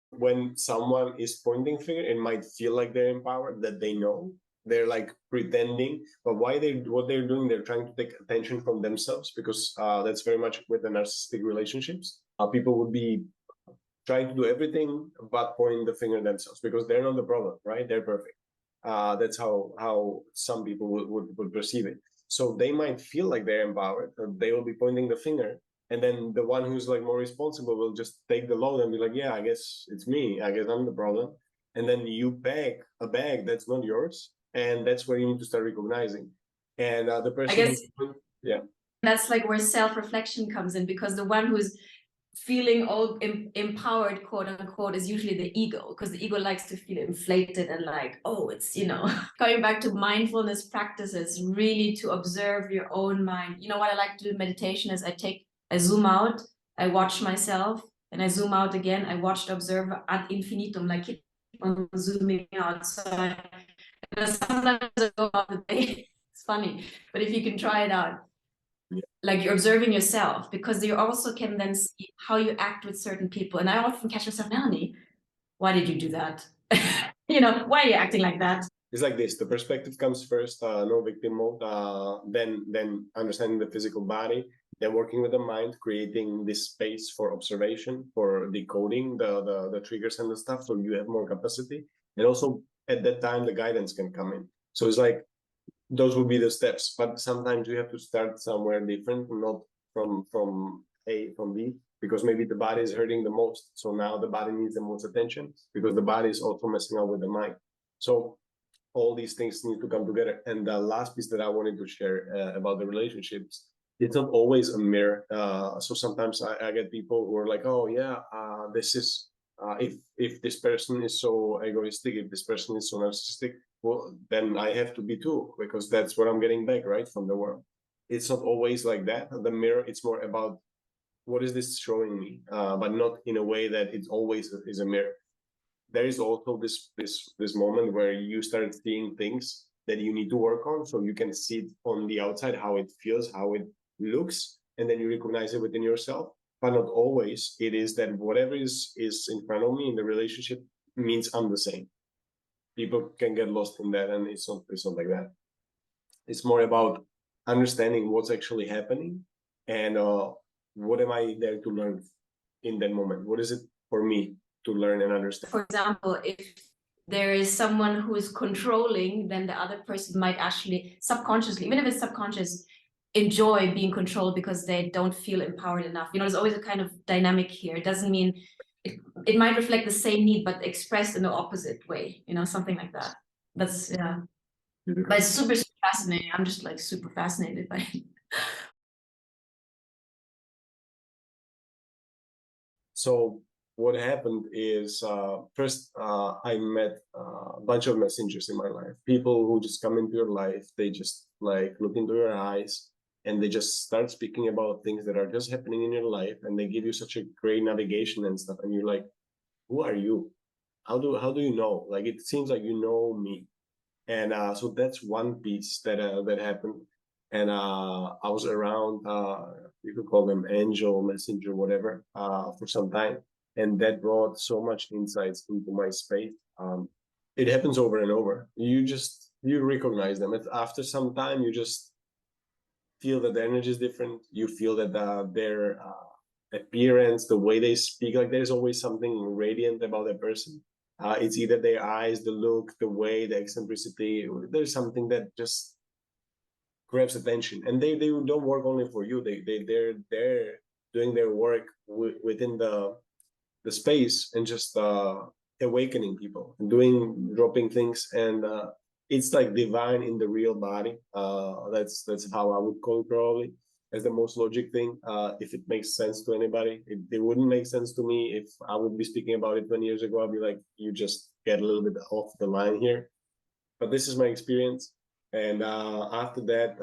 When someone is pointing finger, it might feel like they're empowered, that they know. They're like pretending, but what they're doing, they're trying to take attention from themselves, because that's very much with the narcissistic relationships. People would be trying to do everything but pointing the finger themselves, because they're not the problem, right? They're perfect. That's how some people would perceive it. So they might feel like they're empowered, they will be pointing the finger, and then the one who's like more responsible will just take the load and be like, yeah, I guess it's me, I guess I'm the problem. And then you pack a bag that's not yours, and that's where you need to start recognizing. And the person, I guess, yeah, that's like where self-reflection comes in, because the one who's feeling all empowered, quote unquote, is usually the ego, because the ego likes to feel inflated and like, oh, it's, coming back to mindfulness practices, really to observe your own mind. What I like to do in meditation is I zoom out, I watch myself, and I zoom out again. I watch, observe ad infinitum, like keep on zooming out. So sometimes I go out the day. It's funny, but if you can try it out, like you're observing yourself, because you also can then see how you act with certain people. And I often catch myself, Melanie, why did you do that? Why are you acting like that? It's like this: the perspective comes first, no victim mode, then understanding the physical body, then working with the mind, creating this space for observation, for decoding the triggers and the stuff, so you have more capacity. And also at that time the guidance can come in. So it's like those would be the steps, but sometimes you have to start somewhere different, not from A, from B, because maybe the body is hurting the most. So now the body needs the most attention, because the body is also messing up with the mind. So all these things need to come together. And the last piece that I wanted to share about the relationships it's not always a mirror. So sometimes I get people who are like, oh yeah, this is if this person is so egoistic, if this person is so narcissistic, well then I have to be too, because that's what I'm getting back, right, from the world. It's not always like that. The mirror, it's more about what is this showing me, but not in a way that it always is a mirror. There is also this moment where you start seeing things that you need to work on, so you can see it on the outside, how it feels, how it looks, and then you recognize it within yourself. But not always it is that whatever is in front of me in the relationship means I'm the same. People can get lost in that, and it's not like that. It's more about understanding what's actually happening, and what am I there to learn in that moment. What is it for me to learn and understand? For example, if there is someone who is controlling, then the other person might actually subconsciously, even if it's subconscious, enjoy being controlled because they don't feel empowered enough. You know, there's always a kind of dynamic here. It doesn't mean it might reflect the same need, but expressed in the opposite way, you know, something like that. That's, yeah. But it's super, super fascinating. I'm just like super fascinated by it. So what happened is, first I met a bunch of messengers in my life, people who just come into your life. They just like look into your eyes, and they just start speaking about things that are just happening in your life, and they give you such a great navigation and stuff. And you're like, who are you? How do you know? Like, it seems like you know me. And so that's one piece that happened. And I was around, you could call them angel, messenger, whatever, for some time, and that brought so much insights into my space. It happens over and over. You recognize them. After some time, you just feel that the energy is different. You feel that their appearance, the way they speak, like there's always something radiant about that person. It's either their eyes, the look, the way, the eccentricity. There's something that just grabs attention, and they don't work only for you. They're doing their work within the space, and just awakening people, and dropping things, and it's like divine in the real body. That's how I would call it, probably as the most logic thing. If it makes sense to anybody, it wouldn't make sense to me. If I would be speaking about it 20 years ago, I'd be like, you just get a little bit off the line here. But this is my experience, and after that,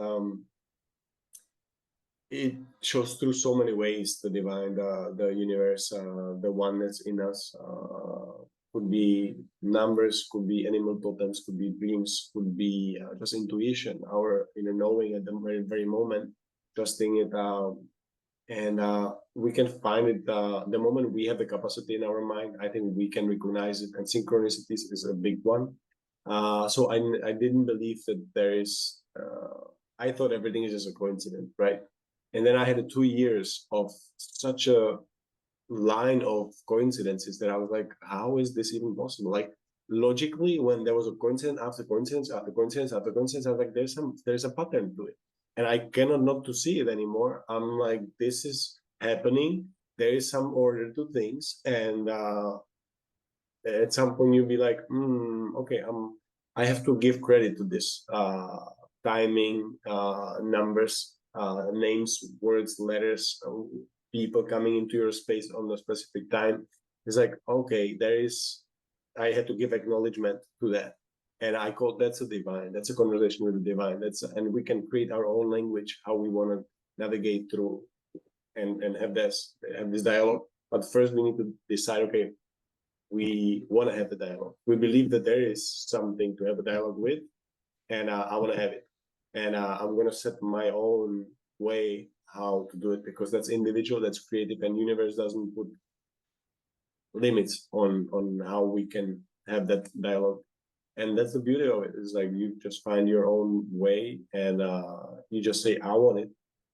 it shows through so many ways, the divine, the universe, the oneness in us. Could be numbers, could be animal totems, could be dreams, could be just intuition, our inner knowing at the very, very moment, trusting it. And we can find it the moment we have the capacity in our mind. I think we can recognize it, and synchronicities is a big one. So I didn't believe that there is. I thought everything is just a coincidence, right? And then I had 2 years of such a line of coincidences that I was like, how is this even possible? Like, logically, when there was a coincidence after coincidence after coincidence after coincidence, I was like, there's a pattern to it, and I cannot not to see it anymore. I'm like, this is happening. There is some order to things, and at some point you'll be like, okay, I have to give credit to this timing, numbers, names, words, letters, people coming into your space on a specific time. It's like, okay, I had to give acknowledgement to that. And I call that's a divine. That's a conversation with the divine. And we can create our own language, how we want to navigate through and have this dialogue. But first we need to decide, okay, we want to have the dialogue. We believe that there is something to have a dialogue with, and I want to have it. And I'm going to set my own way how to do it, because that's individual, that's creative, and universe doesn't put limits on how we can have that dialogue. And that's the beauty of it. It's like you just find your own way, and you just say, I want it.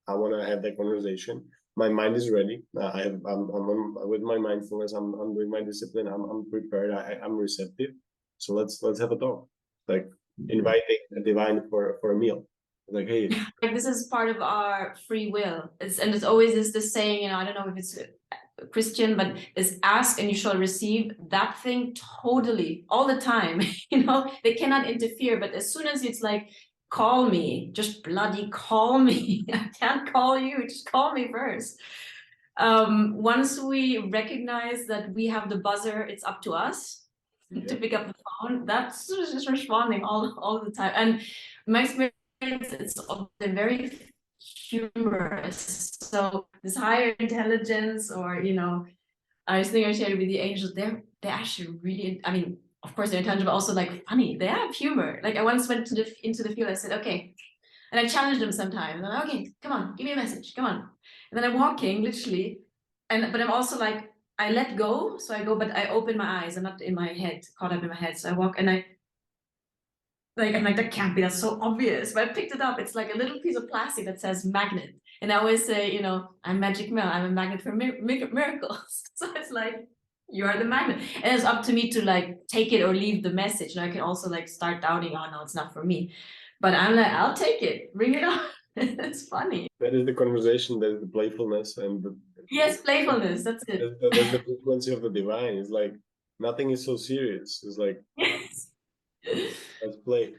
I want to have that conversation. My mind is ready. I'm with my mindfulness. I'm doing my discipline. I'm prepared. I'm receptive. So let's have a talk. Like inviting the divine for a meal. Like, hey, Like, this is part of our free will. It's always this saying, you know, I don't know if it's Christian, but is ask and you shall receive. That thing totally all the time. You know, they cannot interfere. But as soon as it's like call me, just bloody call me. I can't call you, just call me first. Once we recognize that we have the buzzer, it's up to us to pick up the phone. That's just responding all the time. And my experience, it's very humorous. So this higher intelligence, or I was thinking I shared with the angels, they're actually really, I mean, of course they're intelligent, but also like funny. They have humor. Like I once went into the field, I said, okay, and I challenged them sometimes. And I'm, okay, come on, give me a message, come on. And then I'm walking, literally, but I'm also like, I let go, so I go, but I open my eyes. I'm not in my head, caught up in my head. So I walk, and I'm like, that can't be, that's so obvious. But I picked it up. It's like a little piece of plastic that says magnet. And I always say, I'm Magic Mel. I'm a magnet for miracles. So it's like, you are the magnet. And it's up to me to like take it or leave the message. And I can also like start doubting, oh no, it's not for me. But I'm like, I'll take it. Bring it on. It's funny. That is the conversation, that is the playfulness, and Yes, playfulness. That's it. that's the frequency of the divine. It's like nothing is so serious. It's like, Yes. let's play.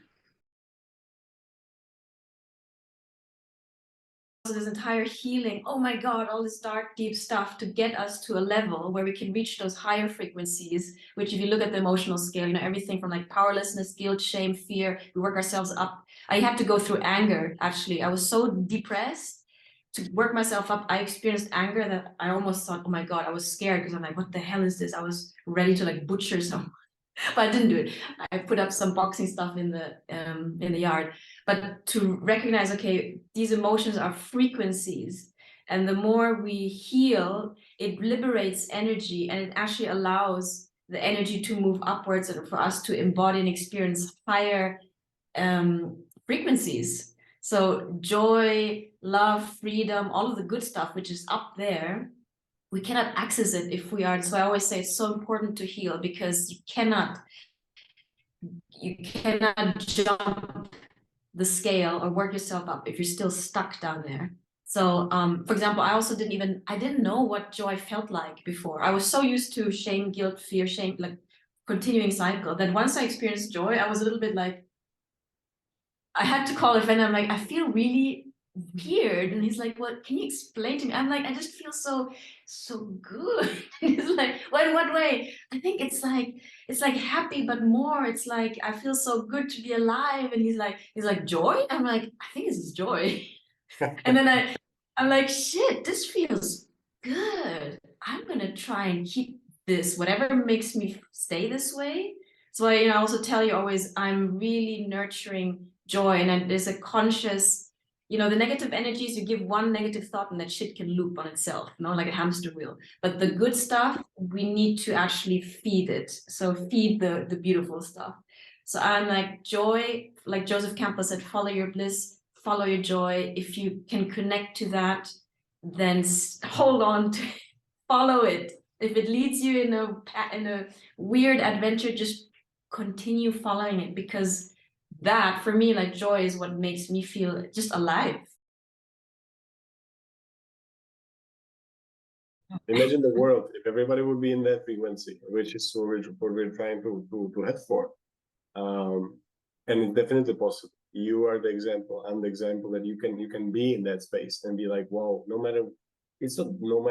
This entire healing, oh my god, all this dark deep stuff to get us to a level where we can reach those higher frequencies, which if you look at the emotional scale, everything from like powerlessness, guilt, shame, fear, we work ourselves up. I had to go through anger. Actually, I was so depressed. To work myself up, I experienced anger that I almost thought, oh my god, I was scared, because I'm like, what the hell is this? I was ready to like butcher someone. But I didn't do it. I put up some boxing stuff in the yard. But to recognize, okay, these emotions are frequencies, and the more we heal, it liberates energy, and it actually allows the energy to move upwards and for us to embody and experience higher frequencies. So joy, love, freedom, all of the good stuff, which is up there, we cannot access it if we are. So I always say it's so important to heal, because you cannot jump the scale or work yourself up if you're still stuck down there. So for example, I didn't know what joy felt like before. I was so used to shame, guilt, fear, shame, like continuing cycle, that once I experienced joy, I was a little bit like, I had to call a friend. I'm like, I feel really weird. And he's like, what, can you explain to me? I'm like, I just feel so good. And he's like, what, in what way? I think it's like happy, but more, it's like, I feel so good to be alive. And he's like, joy? I'm like, I think this is joy. And then I'm like, shit, this feels good. I'm gonna try and keep this, whatever makes me stay this way. So I also tell you always, I'm really nurturing joy, and there's a conscious, the negative energies, you give one negative thought and that shit can loop on itself, like a hamster wheel. But the good stuff, we need to actually feed it. So feed the beautiful stuff. So I'm like, joy, like Joseph Campbell said, follow your bliss, follow your joy. If you can connect to that, then hold on to it, follow it. If it leads you in a weird adventure, just continue following it, because that, for me, like joy is what makes me feel just alive. Imagine the world if everybody would be in that frequency, which is what we're trying to head for. And it's definitely possible. You are the example. I'm the example that you can be in that space and be like, wow, no matter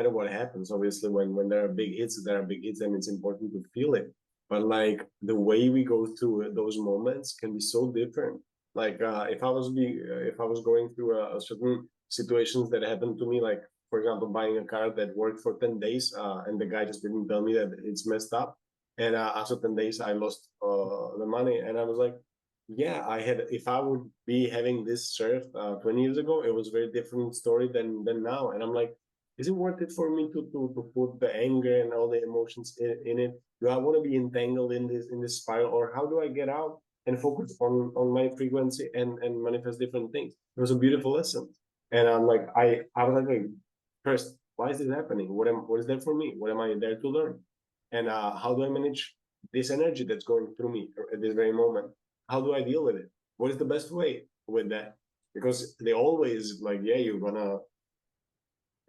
what happens. Obviously, when there are big hits, and it's important to feel it. But like the way we go through those moments can be so different. Like if I was going through a certain situations that happened to me, like for example, buying a car that worked for 10 days, and the guy just didn't tell me that it's messed up. And after 10 days, I lost the money. And I was like, yeah, if I would be having this surf 20 years ago, it was a very different story than now. And I'm like, is it worth it for me to put the anger and all the emotions in it? Do I want to be entangled in this spiral, or how do I get out and focus on my frequency and manifest different things? It was a beautiful lesson. And I'm like, I was like, first, why is this happening? What is that for me? What am I there to learn? And how do I manage this energy that's going through me at this very moment? How do I deal with it? What is the best way with that? Because they always like, yeah, you're gonna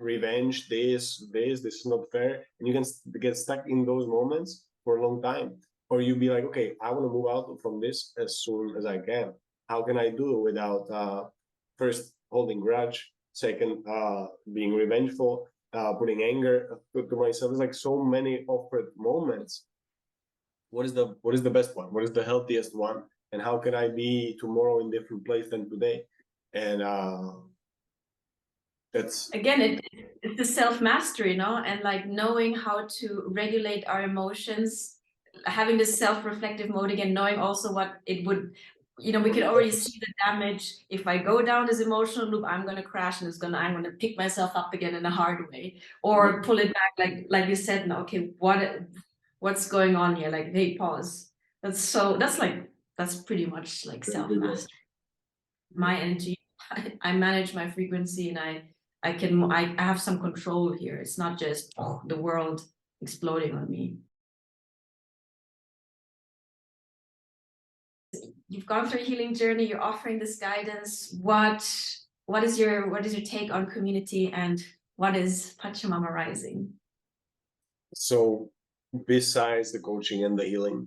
revenge this is not fair, and you can get stuck in those moments for a long time. Or you be like, okay, I want to move out from this as soon as I can. how can I do it without first holding grudge, second being revengeful, putting anger to myself. It's like so many awkward moments. What is the best one? What is the healthiest one? And how can I be tomorrow in different place than today? And that's again it's the self-mastery, and like knowing how to regulate our emotions, having this self-reflective mode again, knowing also what it would, we could already see the damage. If I go down this emotional loop, I'm going to crash, and I'm going to pick myself up again in a hard way, or pull it back, like you said. No, okay, what's going on here? Like, hey, pause. That's pretty much like self-mastery. My energy, I manage my frequency, and I have some control here. It's not just the world exploding on me. You've gone through a healing journey, you're offering this guidance. What is your take on community, and what is Pachamama Rising? so besides the coaching and the healing,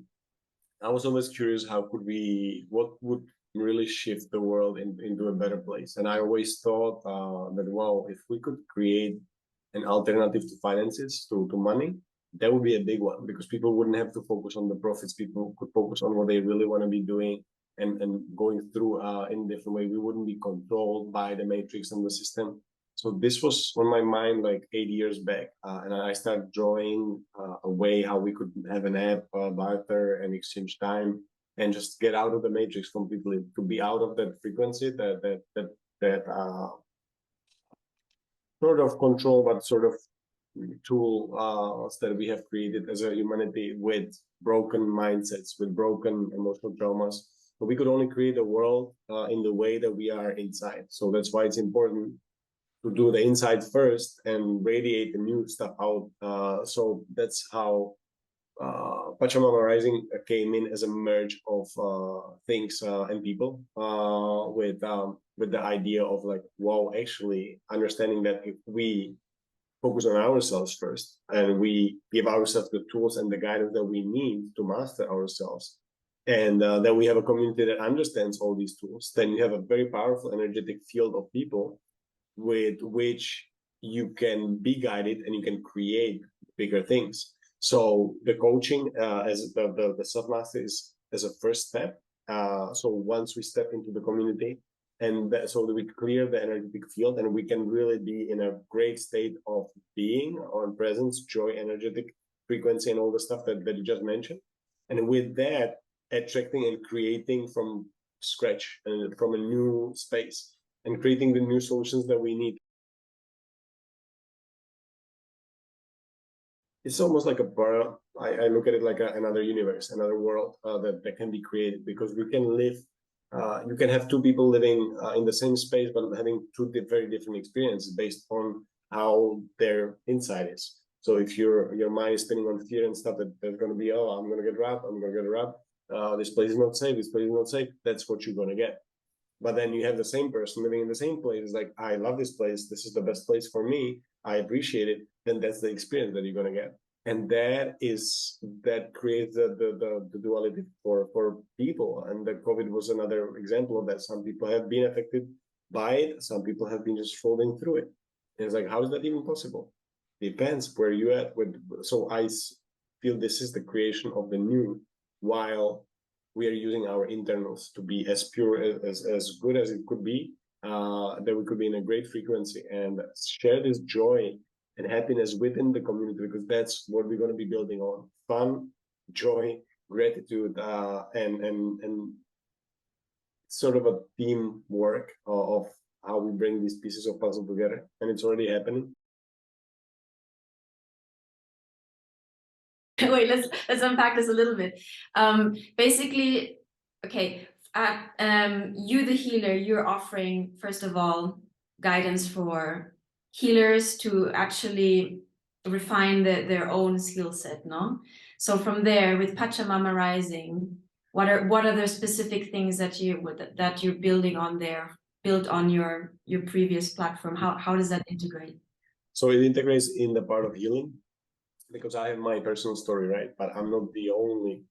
I was always curious, what would really shift the world into a better place? And I always thought that, well, if we could create an alternative to finances, to money, that would be a big one, because people wouldn't have to focus on the profits. People could focus on what they really want to be doing, and going through in a different way. We wouldn't be controlled by the matrix and the system. So this was on my mind like 8 years back, and I started drawing a way how we could have an app, barter and exchange time, and just get out of the matrix completely, to be out of that frequency, that sort of control, but sort of tool that we have created as a humanity, with broken mindsets, with broken emotional traumas. But we could only create a world in the way that we are inside. So that's why it's important to do the inside first and radiate the new stuff out. So that's how Pachamama Rising came in, as a merge of things and people, with the idea of like, wow, actually understanding that if we focus on ourselves first, and we give ourselves the tools and the guidance that we need to master ourselves, and then we have a community that understands all these tools, then you have a very powerful energetic field of people with which you can be guided, and you can create bigger things. So the coaching, as the self-mastery, is as a first step. So once we step into the community, and so that we clear the energetic field, and we can really be in a great state of being, on presence, joy, energetic frequency, and all the stuff that you just mentioned. And with that, attracting and creating from scratch, and from a new space, and creating the new solutions that we need. It's almost like I look at it like another universe, another world that can be created, because we can live. You can have two people living in the same space, but having two very different experiences based on how their inside is. So if your mind is spinning on fear and stuff, that there's going to be, oh, I'm going to get robbed, I'm going to get robbed. This place is not safe. This place is not safe. That's what you're going to get. But then you have the same person living in the same place. It's like, I love this place. This is the best place for me. I appreciate it. Then that's the experience that you're going to get. And that creates the duality for people. And the COVID was another example of that. Some people have been affected by it. Some people have been just folding through it. And it's like, how is that even possible? Depends where you at. So I feel this is the creation of the new, while we are using our internals to be as pure, as good as it could be, that we could be in a great frequency and share this joy and happiness within the community, because that's what we're going to be building on: fun, joy, gratitude, and sort of a teamwork of how we bring these pieces of puzzle together. And it's already happening. Wait, let's unpack this a little bit. Basically, okay, you, the healer, you're offering, first of all, guidance for healers to actually refine their own skill set, no? So from there, with Pachamama Rising, what are the specific things that you're building on there, built on your previous platform? How does that integrate? So it integrates in the part of healing, because I have my personal story, right? But I'm not the only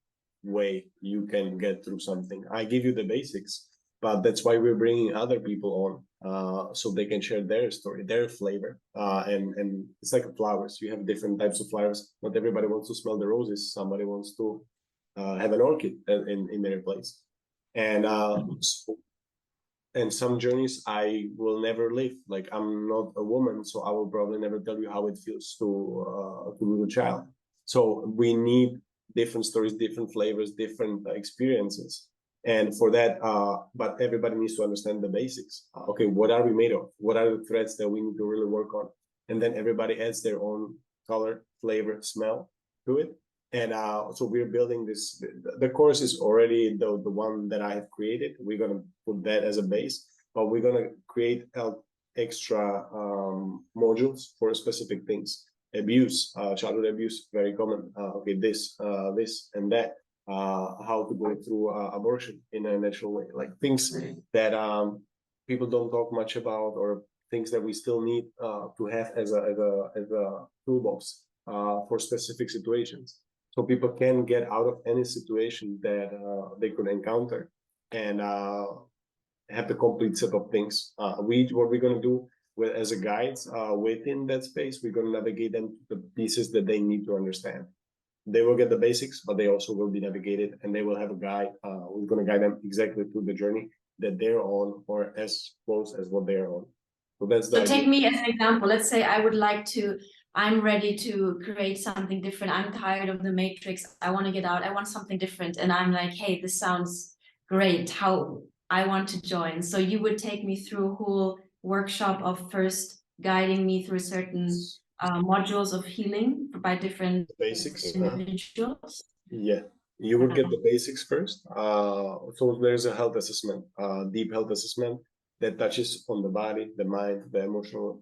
way you can get through something. I give you the basics, but that's why we're bringing other people on, so they can share their story, their flavor, and it's like flowers. You have different types of flowers. Not everybody wants to smell the roses. Somebody wants to have an orchid in their place, and and some journeys I will never live. Like, I'm not a woman, so I will probably never tell you how it feels to lose a child. So we need different stories, different flavors, different experiences. And for that, but everybody needs to understand the basics. Okay, what are we made of? What are the threads that we need to really work on? And then everybody adds their own color, flavor, smell to it. And so we're building this. The course is already the one that I have created. We're gonna put that as a base, but we're gonna create extra modules for specific things. Abuse, childhood abuse, very common. Okay, this, and that. How to go through abortion in a natural way, like things that people don't talk much about, or things that we still need to have as a toolbox for specific situations, so people can get out of any situation that they could encounter, and have the complete set of things. What we're going to do with as a guides within that space, we're going to navigate them to the pieces that they need to understand. They will get the basics, but they also will be navigated, and they will have a guide who's going to guide them exactly through the journey that they're on, or as close as what they're on. So that's the So take idea. me as an example. Let's say I would like to, I'm ready to create something different. I'm tired of the matrix. I want to get out. I want something different. And I'm like, hey, this sounds great. How I want to join. So you would take me through a whole workshop of first guiding me through certain modules of healing by different Basics. individuals. Yeah, you would get the basics first. So there's a health assessment, deep health assessment that touches on the body, the mind, the emotional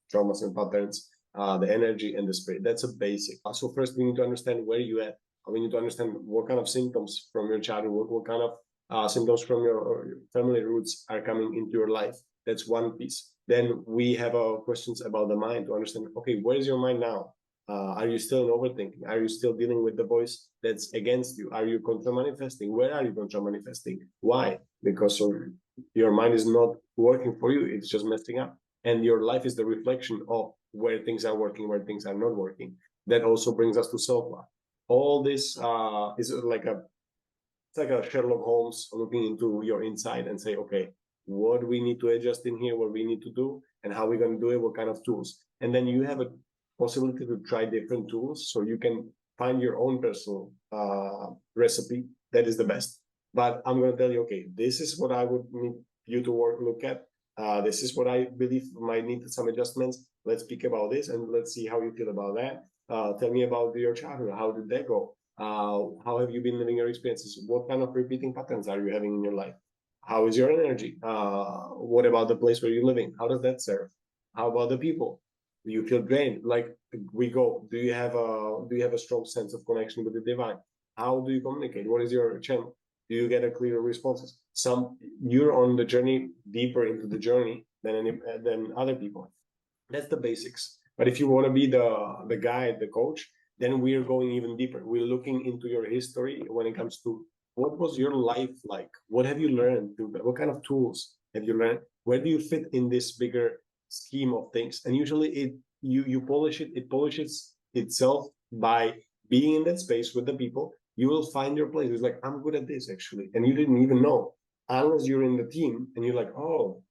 traumas and patterns, the energy and the spirit. That's a basic. So first we need to understand where you at. We need to understand what kind of symptoms from your childhood, what kind of symptoms from your family roots are coming into your life. That's one piece. Then we have questions about the mind to understand, okay, where is your mind now? Are you still in overthinking? Are you still dealing with the voice that's against you? Are you contra manifesting? Where are you contra manifesting? Why? Because your mind is not working for you, it's just messing up. And your life is the reflection of where things are working, where things are not working. That also brings us to self-love. All this is like it's like a Sherlock Holmes looking into your inside and say, okay, what do we need to adjust in here, what we need to do, and how we're going to do it, what kind of tools. And then you have a possibility to try different tools, so you can find your own personal recipe that is the best. But I'm going to tell you, okay, this is what I would need you to look at. This is what I believe might need some adjustments. Let's speak about this, and let's see how you feel about that. Tell me about your childhood. How did that go? How have you been living your experiences? What kind of repeating patterns are you having in your life? How is your energy? What about the place where you're living? How does that serve? How about the people? Do you feel drained? Like we go, do you have a strong sense of connection with the divine? How do you communicate? What is your channel? Do you get a clear responses? You're on the journey, deeper into the journey than other people. That's the basics. But if you want to be the guide, the coach, then we're going even deeper. We're looking into your history when it comes to what was your life like? What have you learned? What kind of tools have you learned? Where do you fit in this bigger scheme of things? And usually you polish it, it polishes itself by being in that space with the people. You will find your place. It's like, I'm good at this actually. And you didn't even know. Unless you're in the team and you're like, oh,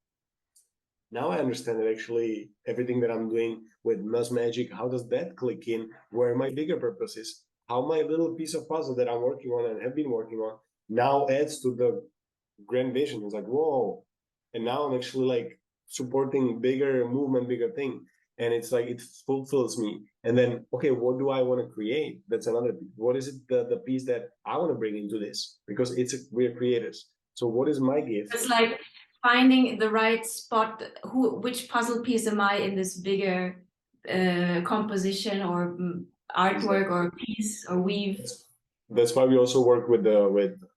now I understand that actually everything that I'm doing with Mel's Magic, how does that click in? Where my bigger purpose is? How my little piece of puzzle that I'm working on and have been working on now adds to the grand vision. It's like, whoa. And now I'm actually like supporting bigger movement, bigger thing. And it's like it fulfills me. And then, okay, what do I want to create? That's another piece. What is it the piece that I want to bring into this? Because we're creators. So what is my gift? It's like finding the right spot. Which puzzle piece am I in this bigger composition or artwork or piece or weave? That's why we also work with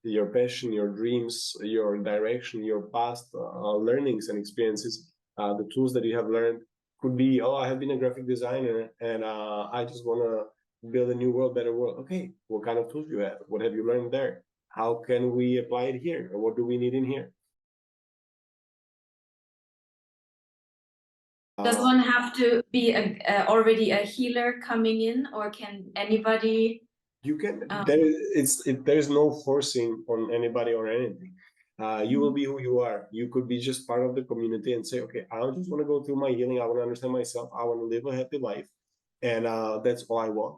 your passion, your dreams, your direction, your past learnings and experiences. The tools that you have learned could be, oh, I have been a graphic designer and I just want to build a new world, better world. Okay, what kind of tools do you have? What have you learned there? How can we apply it here? Or what do we need in here? Does one have to be already a healer coming in, or can anybody? You can. There's no forcing on anybody or anything. You will be who you are. You could be just part of the community and say, okay, I just want to go through my healing. I want to understand myself. I want to live a happy life, and that's all I want.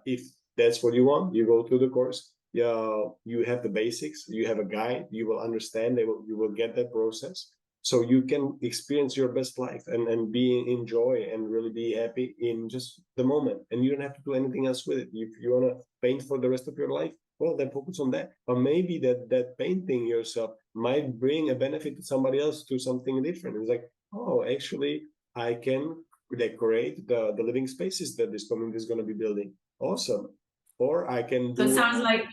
If that's what you want, you go through the course. You have the basics. You have a guide. You will understand. You will get that process, so you can experience your best life and be in joy and really be happy in just the moment, and you don't have to do anything else with it. If you want to paint for the rest of your life, well, then focus on that. Or maybe that painting yourself might bring a benefit to somebody else, to something different. It's like, oh, actually I can decorate the living spaces that this community is going to be building. Awesome. Or I can do. So it sounds like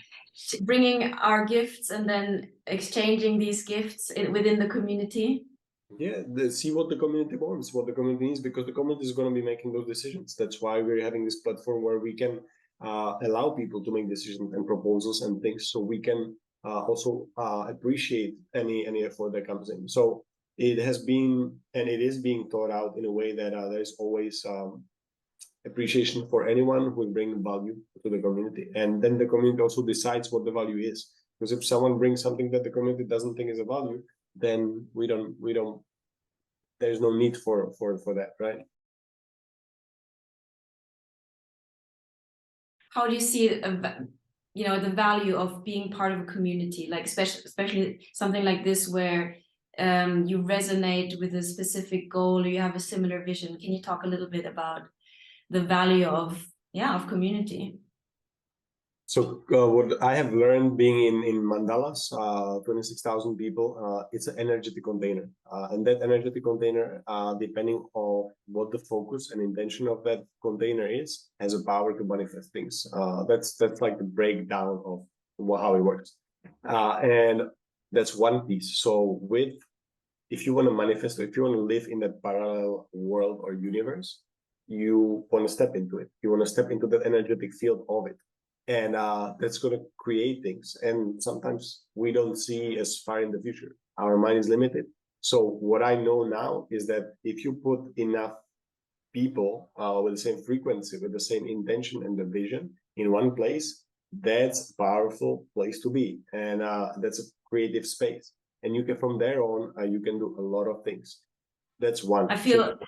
bringing our gifts and then exchanging these gifts within the community. Yeah, see what the community wants, what the community needs, because the community is going to be making those decisions. That's why we're having this platform where we can allow people to make decisions and proposals and things, so we can also appreciate any effort that comes in. So it has been, and it is being thought out in a way that there's always appreciation for anyone who will bring value to the community, and then the community also decides what the value is. Because if someone brings something that the community doesn't think is a value, then we don't there's no need for that, right? How do you see the value of being part of a community, like especially something like this where you resonate with a specific goal, or you have a similar vision? Can you talk a little bit about the value of community? So what I have learned being in Mandalas, 26,000 people, it's an energetic container. And that energetic container, depending on what the focus and intention of that container is, has a power to manifest things. That's like the breakdown of how it works. And that's one piece. So if you want to manifest, or if you want to live in that parallel world or universe, you want to step into it. You want to step into that energetic field of it, and that's going to create things. And sometimes we don't see as far in the future. Our mind is limited. So what I know now is that if you put enough people with the same frequency, with the same intention and the vision in one place, that's a powerful place to be, and that's a creative space. And you can, from there on, you can do a lot of things. That's one. I feel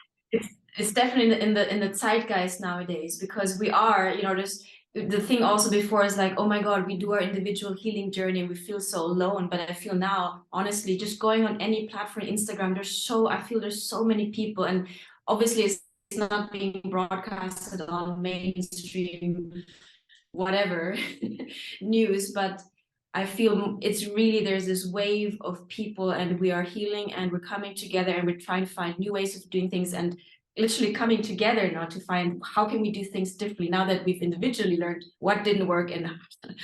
it's definitely in the zeitgeist nowadays, because we are, there's the thing also before is like, oh my God, we do our individual healing journey, we feel so alone. But I feel now, honestly, just going on any platform, Instagram, I feel there's so many people, and obviously it's not being broadcasted on mainstream whatever news, but I feel it's really, there's this wave of people, and we are healing, and we're coming together, and we're trying to find new ways of doing things, and literally coming together now to find how can we do things differently now that we've individually learned what didn't work and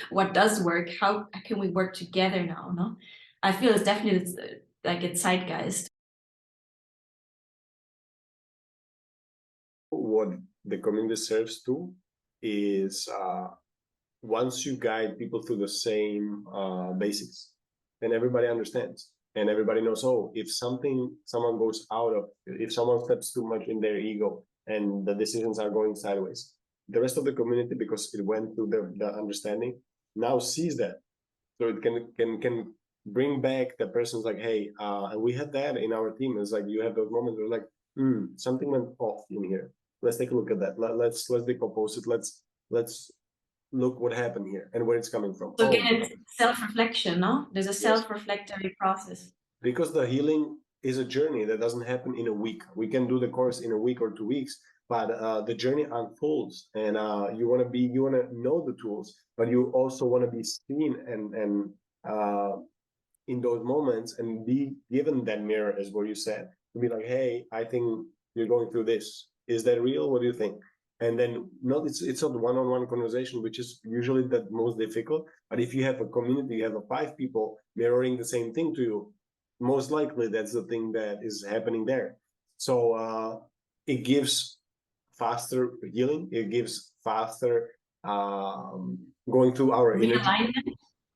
what does work. How can we work together now? No, I feel it's definitely like a zeitgeist. What the community serves to is once you guide people through the same basics, then everybody understands and everybody knows, oh, if someone goes out of, if someone steps too much in their ego and the decisions are going sideways, the rest of the community, because it went through the understanding, now sees that. So it can bring back the person's like, hey, and we had that in our team. It's like you have those moments where like, something went off in here. Let's take a look at that. Let's decompose it. Let's look what happened here and where it's coming from. So again, it's self-reflection, no? There's a Yes. self-reflectory process. Because the healing is a journey that doesn't happen in a week. We can do the course in a week or 2 weeks, but the journey unfolds, and you want to know the tools, but you also want to be seen and in those moments and be given that mirror, as what you said, to be like, hey, I think you're going through this. Is that real? What do you think? And then not it's not one-on-one conversation, which is usually the most difficult. But if you have a community, you have 5 people mirroring the same thing to you, most likely that's the thing that is happening there. So it gives faster healing. It gives faster going through our energy.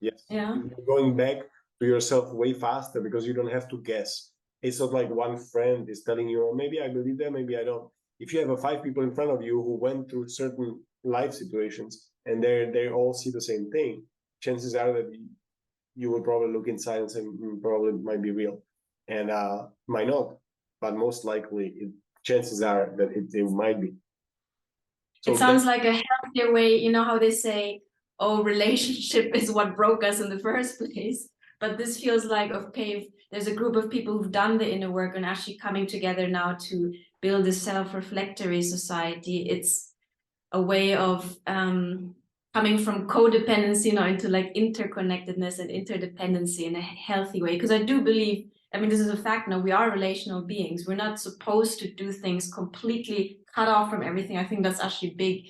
Yes. Yeah. Going back to yourself way faster because you don't have to guess. It's not like one friend is telling you, oh, maybe I believe them, maybe I don't. If you have five people in front of you who went through certain life situations and they all see the same thing, chances are that you will probably look inside and say, probably might be real, and might not, but most likely, chances are that it might be. It sounds like a healthier way. You know how they say, oh, relationship is what broke us in the first place. But this feels like, okay, there's a group of people who've done the inner work and actually coming together now to build a self-reflectory society. It's a way of coming from codependency now into like interconnectedness and interdependency in a healthy way. Because I do believe, I mean, this is a fact now, we are relational beings. We're not supposed to do things completely cut off from everything. I think that's actually big,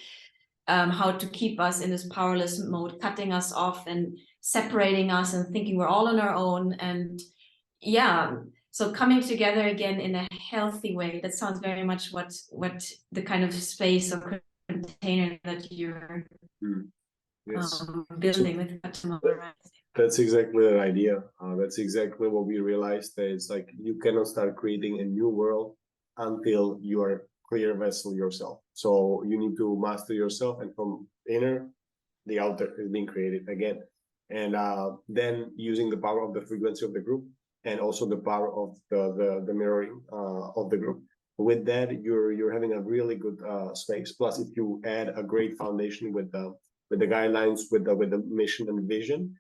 how to keep us in this powerless mode, cutting us off and separating us and thinking we're all on our own. And yeah, so coming together again in a healthy way, that sounds very much what the kind of space or container that you're yes. building with Pachamama. That's exactly the idea. That's exactly what we realized. That it's like you cannot start creating a new world until you are clear vessel yourself. So you need to master yourself, and from inner, the outer is being created again. And then using the power of the frequency of the group and also the power of the mirroring of the group. With that, you're having a really good space. Plus, if you add a great foundation with the guidelines, with the mission and vision,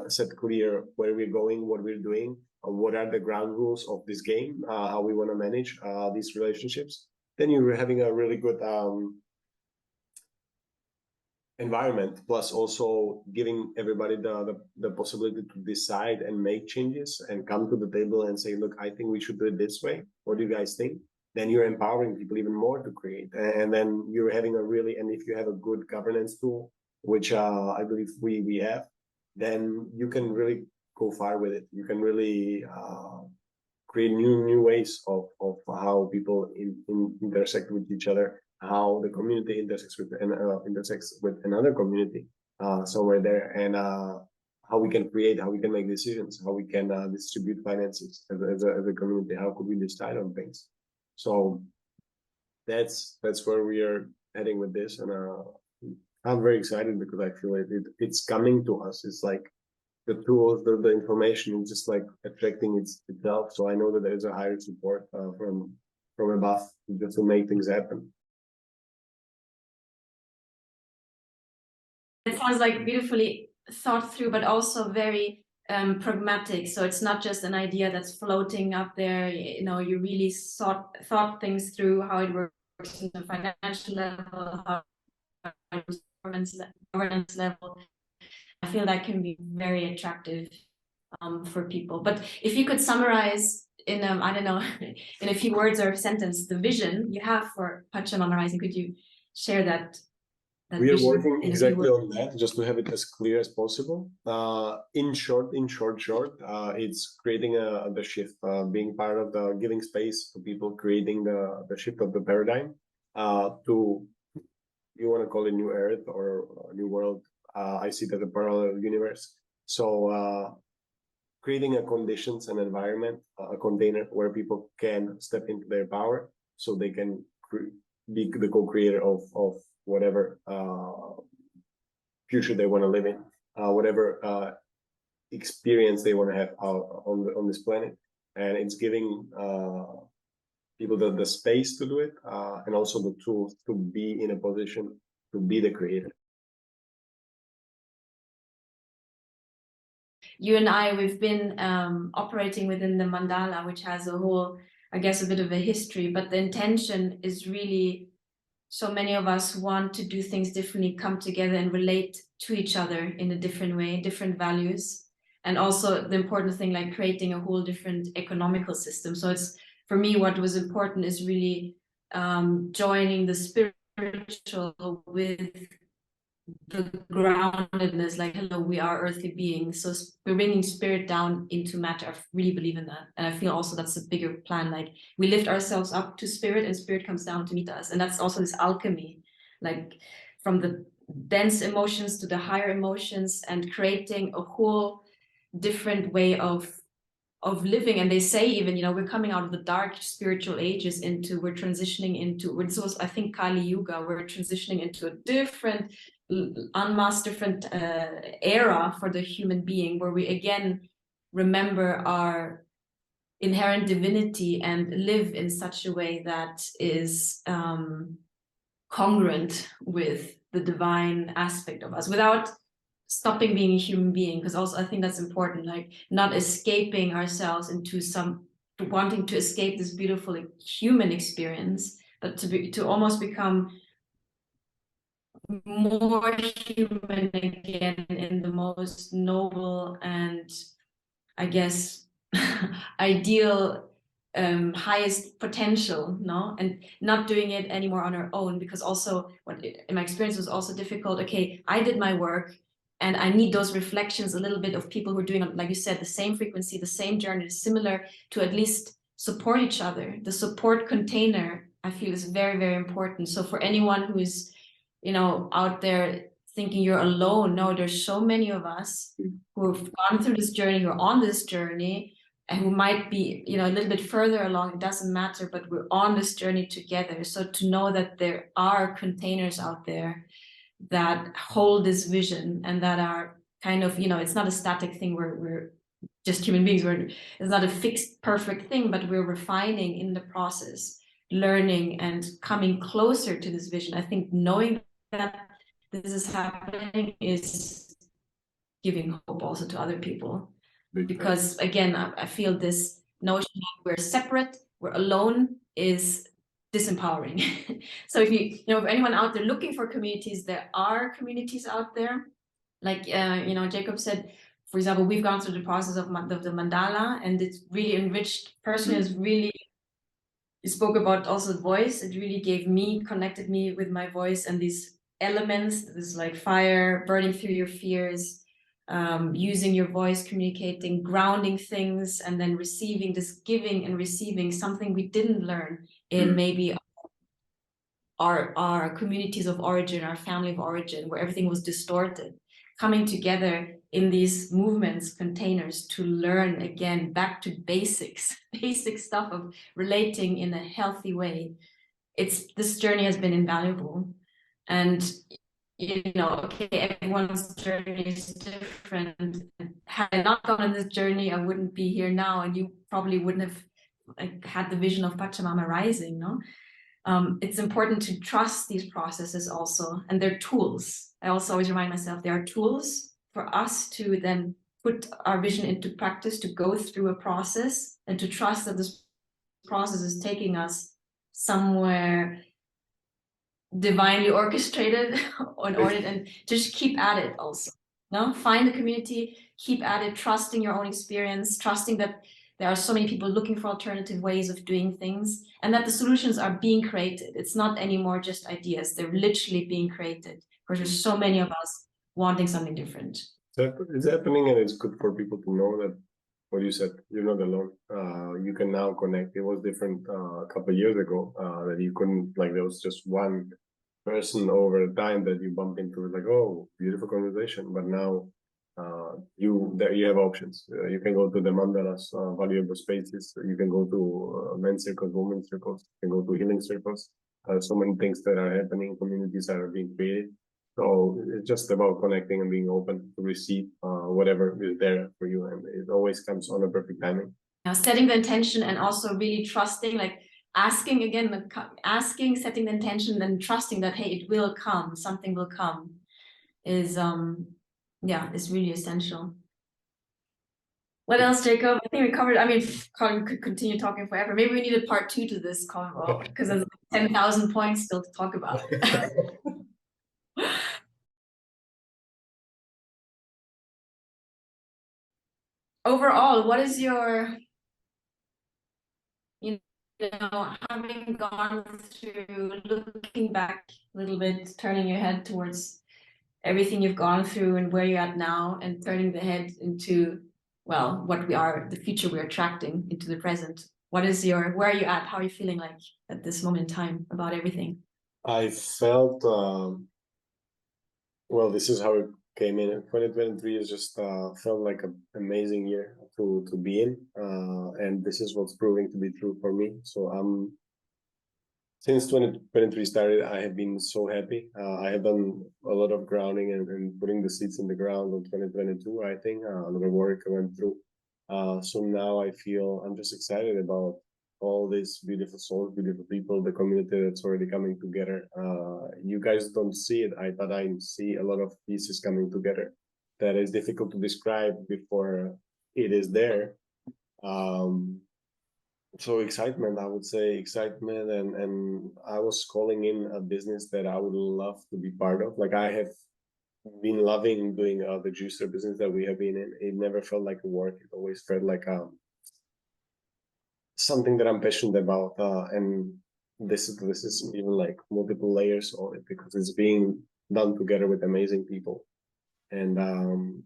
set clear where we're going, what we're doing, what are the ground rules of this game, how we want to manage these relationships, then you're having a really good environment. Plus, also giving everybody the possibility to decide and make changes and come to the table and say, look, I think we should do it this way. What do you guys think? Then you're empowering people even more to create. And then you're having a really, and if you have a good governance tool, which I believe we have, then you can really go far with it. You can really create new ways of how people intersect with each other, how the community intersects with another community somewhere there, and how we can create, how we can make decisions, how we can distribute finances as a community, how could we decide on things. So that's where we are heading with this, and I'm very excited because I feel it's coming to us. It's like the tools, the information is just like attracting itself. So I know that there's a higher support from above just to make things happen. It sounds like beautifully thought through, but also very pragmatic. So it's not just an idea that's floating up there. You know, you really thought things through, how it works in the financial level, how it works governance level. I feel that can be very attractive for people. But if you could summarize in I don't know, in a few words or a sentence, the vision you have for Pachamama Rising, could you share that? We are working exactly on that, just to have it as clear as possible. In short, it's creating the shift, being part of the giving space for people, creating the shift of the paradigm to, you want to call it new earth or new world. I see that a parallel universe. So creating a conditions and environment, a container where people can step into their power, so they can be the co-creator of whatever future they want to live in, whatever experience they want to have on this planet. And it's giving people the space to do it, and also the tools to be in a position to be the creator. You and I, we've been operating within the mandala, which has a whole, I guess, a bit of a history, but the intention is really, so many of us want to do things differently, come together and relate to each other in a different way, different values. And also the important thing, like creating a whole different economical system. So it's, for me, what was important is really joining the spiritual with the groundedness, like, hello, we are earthly beings. So we're bringing spirit down into matter. I really believe in that. And I feel also that's a bigger plan. Like we lift ourselves up to spirit and spirit comes down to meet us. And that's also this alchemy, like from the dense emotions to the higher emotions, and creating a whole different way of of living. And they say even, you know, we're coming out of the dark spiritual ages into, we're transitioning into, this was, I think, Kali Yuga, we're transitioning into a different, unmasked, different era for the human being, where we again remember our inherent divinity and live in such a way that is congruent with the divine aspect of us, without stopping being a human being. Because also I think that's important, like not escaping ourselves into some, wanting to escape this beautiful human experience, but to almost become more human again in the most noble and, I guess, ideal, highest potential, no? And not doing it anymore on our own, because also what in my experience was also difficult. Okay, I did my work, and I need those reflections a little bit of people who are doing, like you said, the same frequency, the same journey, similar, to at least support each other. The support container, I feel, is very, very important. So for anyone who is, you know, out there thinking you're alone, no, there's so many of us who have gone through this journey, who are on this journey, and who might be, you know, a little bit further along. It doesn't matter, but we're on this journey together. So to know that there are containers out there that hold this vision, and that are kind of, you know, it's not a static thing where we're just human beings. It's not a fixed, perfect thing, but we're refining in the process, learning and coming closer to this vision. I think knowing that this is happening is giving hope also to other people. Because again, I feel this notion that we're separate, we're alone, is disempowering. So if you know, if anyone out there looking for communities, there are communities out there. Like you know, Jacob said, for example, we've gone through the process of the mandala, and it's really enriched. Personally, has really, you spoke about also voice. It really gave me, connected me with my voice and these elements, this like fire burning through your fears, using your voice, communicating, grounding things, and then receiving, this giving and receiving, something we didn't learn in maybe our communities of origin, our family of origin, where everything was distorted. Coming together in these movements, containers, to learn again, back to basics, basic stuff of relating in a healthy way. This journey has been invaluable. And you know, okay, everyone's journey is different. Had I not gone on this journey, I wouldn't be here now, and you probably wouldn't have like had the vision of Pachamama rising, no? It's important to trust these processes also, and they're tools. I also always remind myself they are tools for us to then put our vision into practice, to go through a process, and to trust that this process is taking us somewhere divinely orchestrated in order, and just keep at it also. No, find a community, keep at it, trusting your own experience, trusting that there are so many people looking for alternative ways of doing things, and that the solutions are being created. It's not anymore just ideas, they're literally being created, because there's so many of us wanting something different. So it's happening, and it's good for people to know that what you said, you're not alone. You can now connect. It was different a couple of years ago, that you couldn't, like, there was just one person over time that you bump into, like, oh, beautiful conversation. But now you have options. You can go to the mandalas, valuable spaces. You can go to men's circles, women's circles. You can go to healing circles. So many things that are happening. Communities are being created. So it's just about connecting and being open to receive whatever is there for you, and it always comes on a perfect timing. Now, setting the intention and also really trusting, like asking again, asking, setting the intention, and trusting that, hey, it will come, something will come, is yeah, is really essential. What else, Jacob? I think we covered. I mean, Colin could continue talking forever. Maybe we need a part 2 to this convo, because there's 10,000 points still to talk about. Overall, what is your, you know, having gone through, looking back a little bit, turning your head towards everything you've gone through and where you're at now, and turning the head into, well, what we are, the future we're attracting into the present. What is your, where are you at? How are you feeling like at this moment in time about everything? I felt, well, this is how it came in. 2023 is just felt like an amazing year. I to be in, and this is what's proving to be true for me. So since 2023 started, I have been so happy. I have done a lot of grounding and putting the seeds in the ground on 2022. I think a lot of work I went through. So now I feel I'm just excited about all these beautiful souls, beautiful people, the community that's already coming together. You guys don't see it, but I see a lot of pieces coming together that is difficult to describe before it is there. So excitement, I would say excitement, and I was calling in a business that I would love to be part of. Like I have been loving doing the juicer business that we have been in. It never felt like a work. It always felt like something that I'm passionate about. And this is even like multiple layers of it because it's being done together with amazing people. And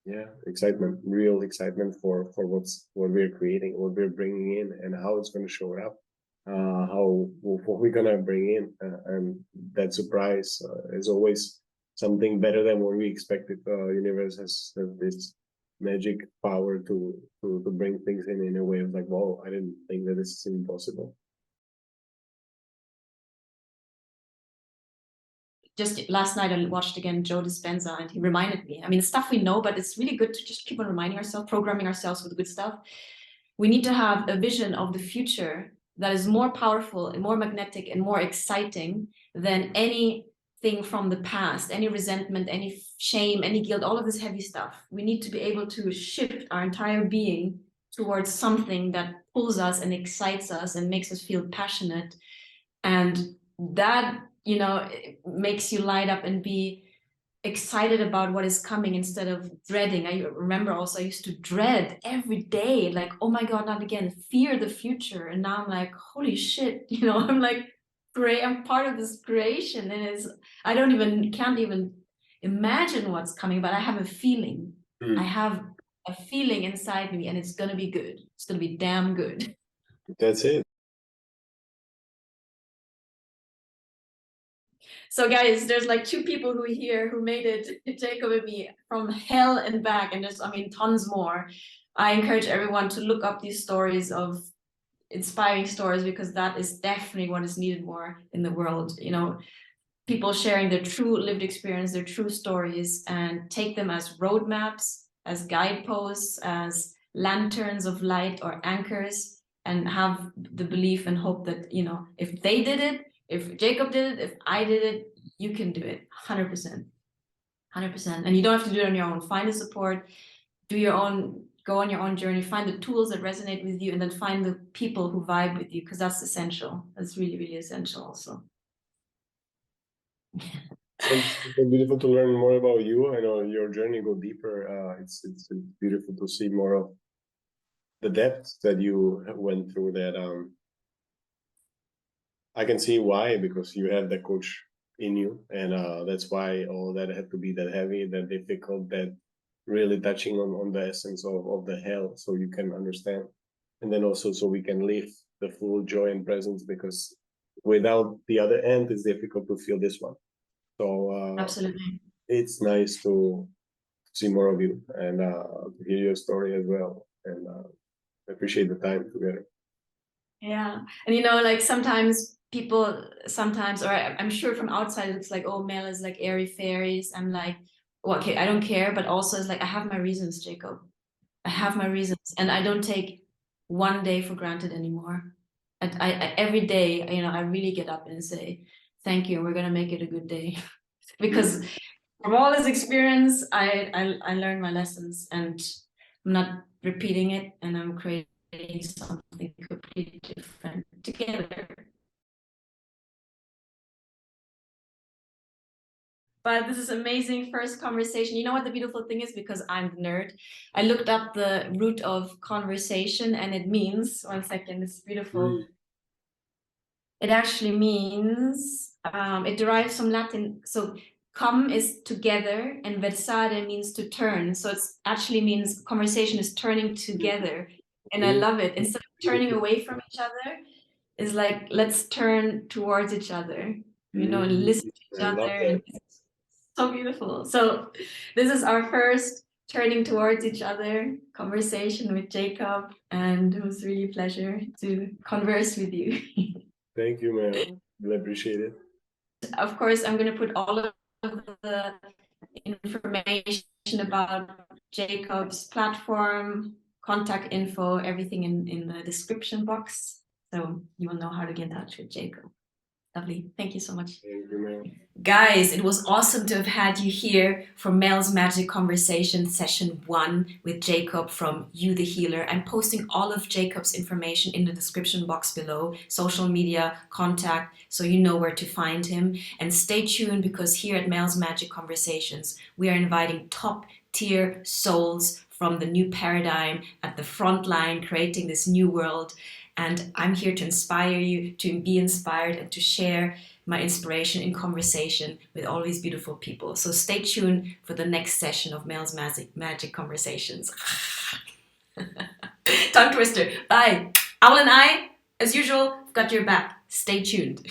yeah, excitement, real excitement for what we're creating, what we're bringing in, and how it's going to show up, how what we're going to bring in, and that surprise is always something better than what we expected. Universe has this magic power to bring things in a way of like, wow, I didn't think that this is impossible. Just last night I watched again Joe Dispenza, and he reminded me. I mean, stuff we know, but it's really good to just keep on reminding ourselves, programming ourselves with good stuff. We need to have a vision of the future that is more powerful and more magnetic and more exciting than anything from the past, any resentment, any shame, any guilt, all of this heavy stuff. We need to be able to shift our entire being towards something that pulls us and excites us and makes us feel passionate. And that, you know, makes you light up and be excited about what is coming instead of dreading. I remember also I used to dread every day, like, oh my God, not again, fear the future. And now I'm like, holy shit, you know, I'm like, great, I'm part of this creation. And it's, can't even imagine what's coming, but I have a feeling. I have a feeling inside me, and it's gonna be good. It's gonna be damn good. That's it. So guys, there's like two people who made it, Jacob and me, from hell and back, and there's, I mean, tons more. I encourage everyone to look up these stories of inspiring stories, because that is definitely what is needed more in the world. You know, people sharing their true lived experience, their true stories, and take them as roadmaps, as guideposts, as lanterns of light or anchors, and have the belief and hope that, you know, if they did it, if Jacob did it, if I did it, you can do it. 100%. 100%. And you don't have to do it on your own. Find the support, do your own, go on your own journey, find the tools that resonate with you, and then find the people who vibe with you, because that's essential. That's really, really essential also. It's beautiful to learn more about you. I know your journey go deeper. It's beautiful to see more of the depth that you went through. That I can see why, because you have the coach in you, and that's why all that had to be that heavy, that difficult, that really touching on the essence of the hell, so you can understand, and then also so we can live the full joy and presence, because without the other end, it's difficult to feel this one. So Absolutely. it's nice to see more of you and to hear your story as well, and appreciate the time together. Yeah. And you know, like sometimes people or I'm sure from outside it looks like, oh, Mel is like airy fairies. I'm like, well, okay, I don't care, but also it's like I have my reasons, Jacob. I have my reasons, and I don't take one day for granted anymore. Every day, you know, I really get up and say, thank you, we're gonna make it a good day. Because from all this experience, I learned my lessons, and I'm not repeating it, and I'm creating something completely different together. But this is amazing first conversation. You know what the beautiful thing is? Because I'm the nerd, I looked up the root of conversation, and it means, one second, it's beautiful. It actually means, it derives from Latin. So come is together, and versare means to turn. So it actually means conversation is turning together. And I love it. Instead of turning away from each other, it's like, let's turn towards each other, you know, and listen to each I love other. that. And it's so beautiful. So this is our first turning towards each other conversation with Jacob, and it was really a pleasure to converse with you. Thank you, Mel. Really appreciate it. Of course, I'm going to put all of the information about Jacob's platform, contact info, everything in the description box. So you will know how to get in touch with Jacob. Lovely. Thank you so much. Thank you, Mel. Guys, it was awesome to have had you here for Mel's Magic Conversation Session 1 with Jacob from You the Healer. I'm posting all of Jacob's information in the description box below, social media, contact, so you know where to find him. And stay tuned, because here at Mel's Magic Conversations, we are inviting top tier souls from the new paradigm at the front line, creating this new world. And I'm here to inspire you, to be inspired, and to share my inspiration in conversation with all these beautiful people. So stay tuned for the next session of Mel's Magic Conversations. Tongue twister. Bye. Owl and I, as usual, got your back. Stay tuned.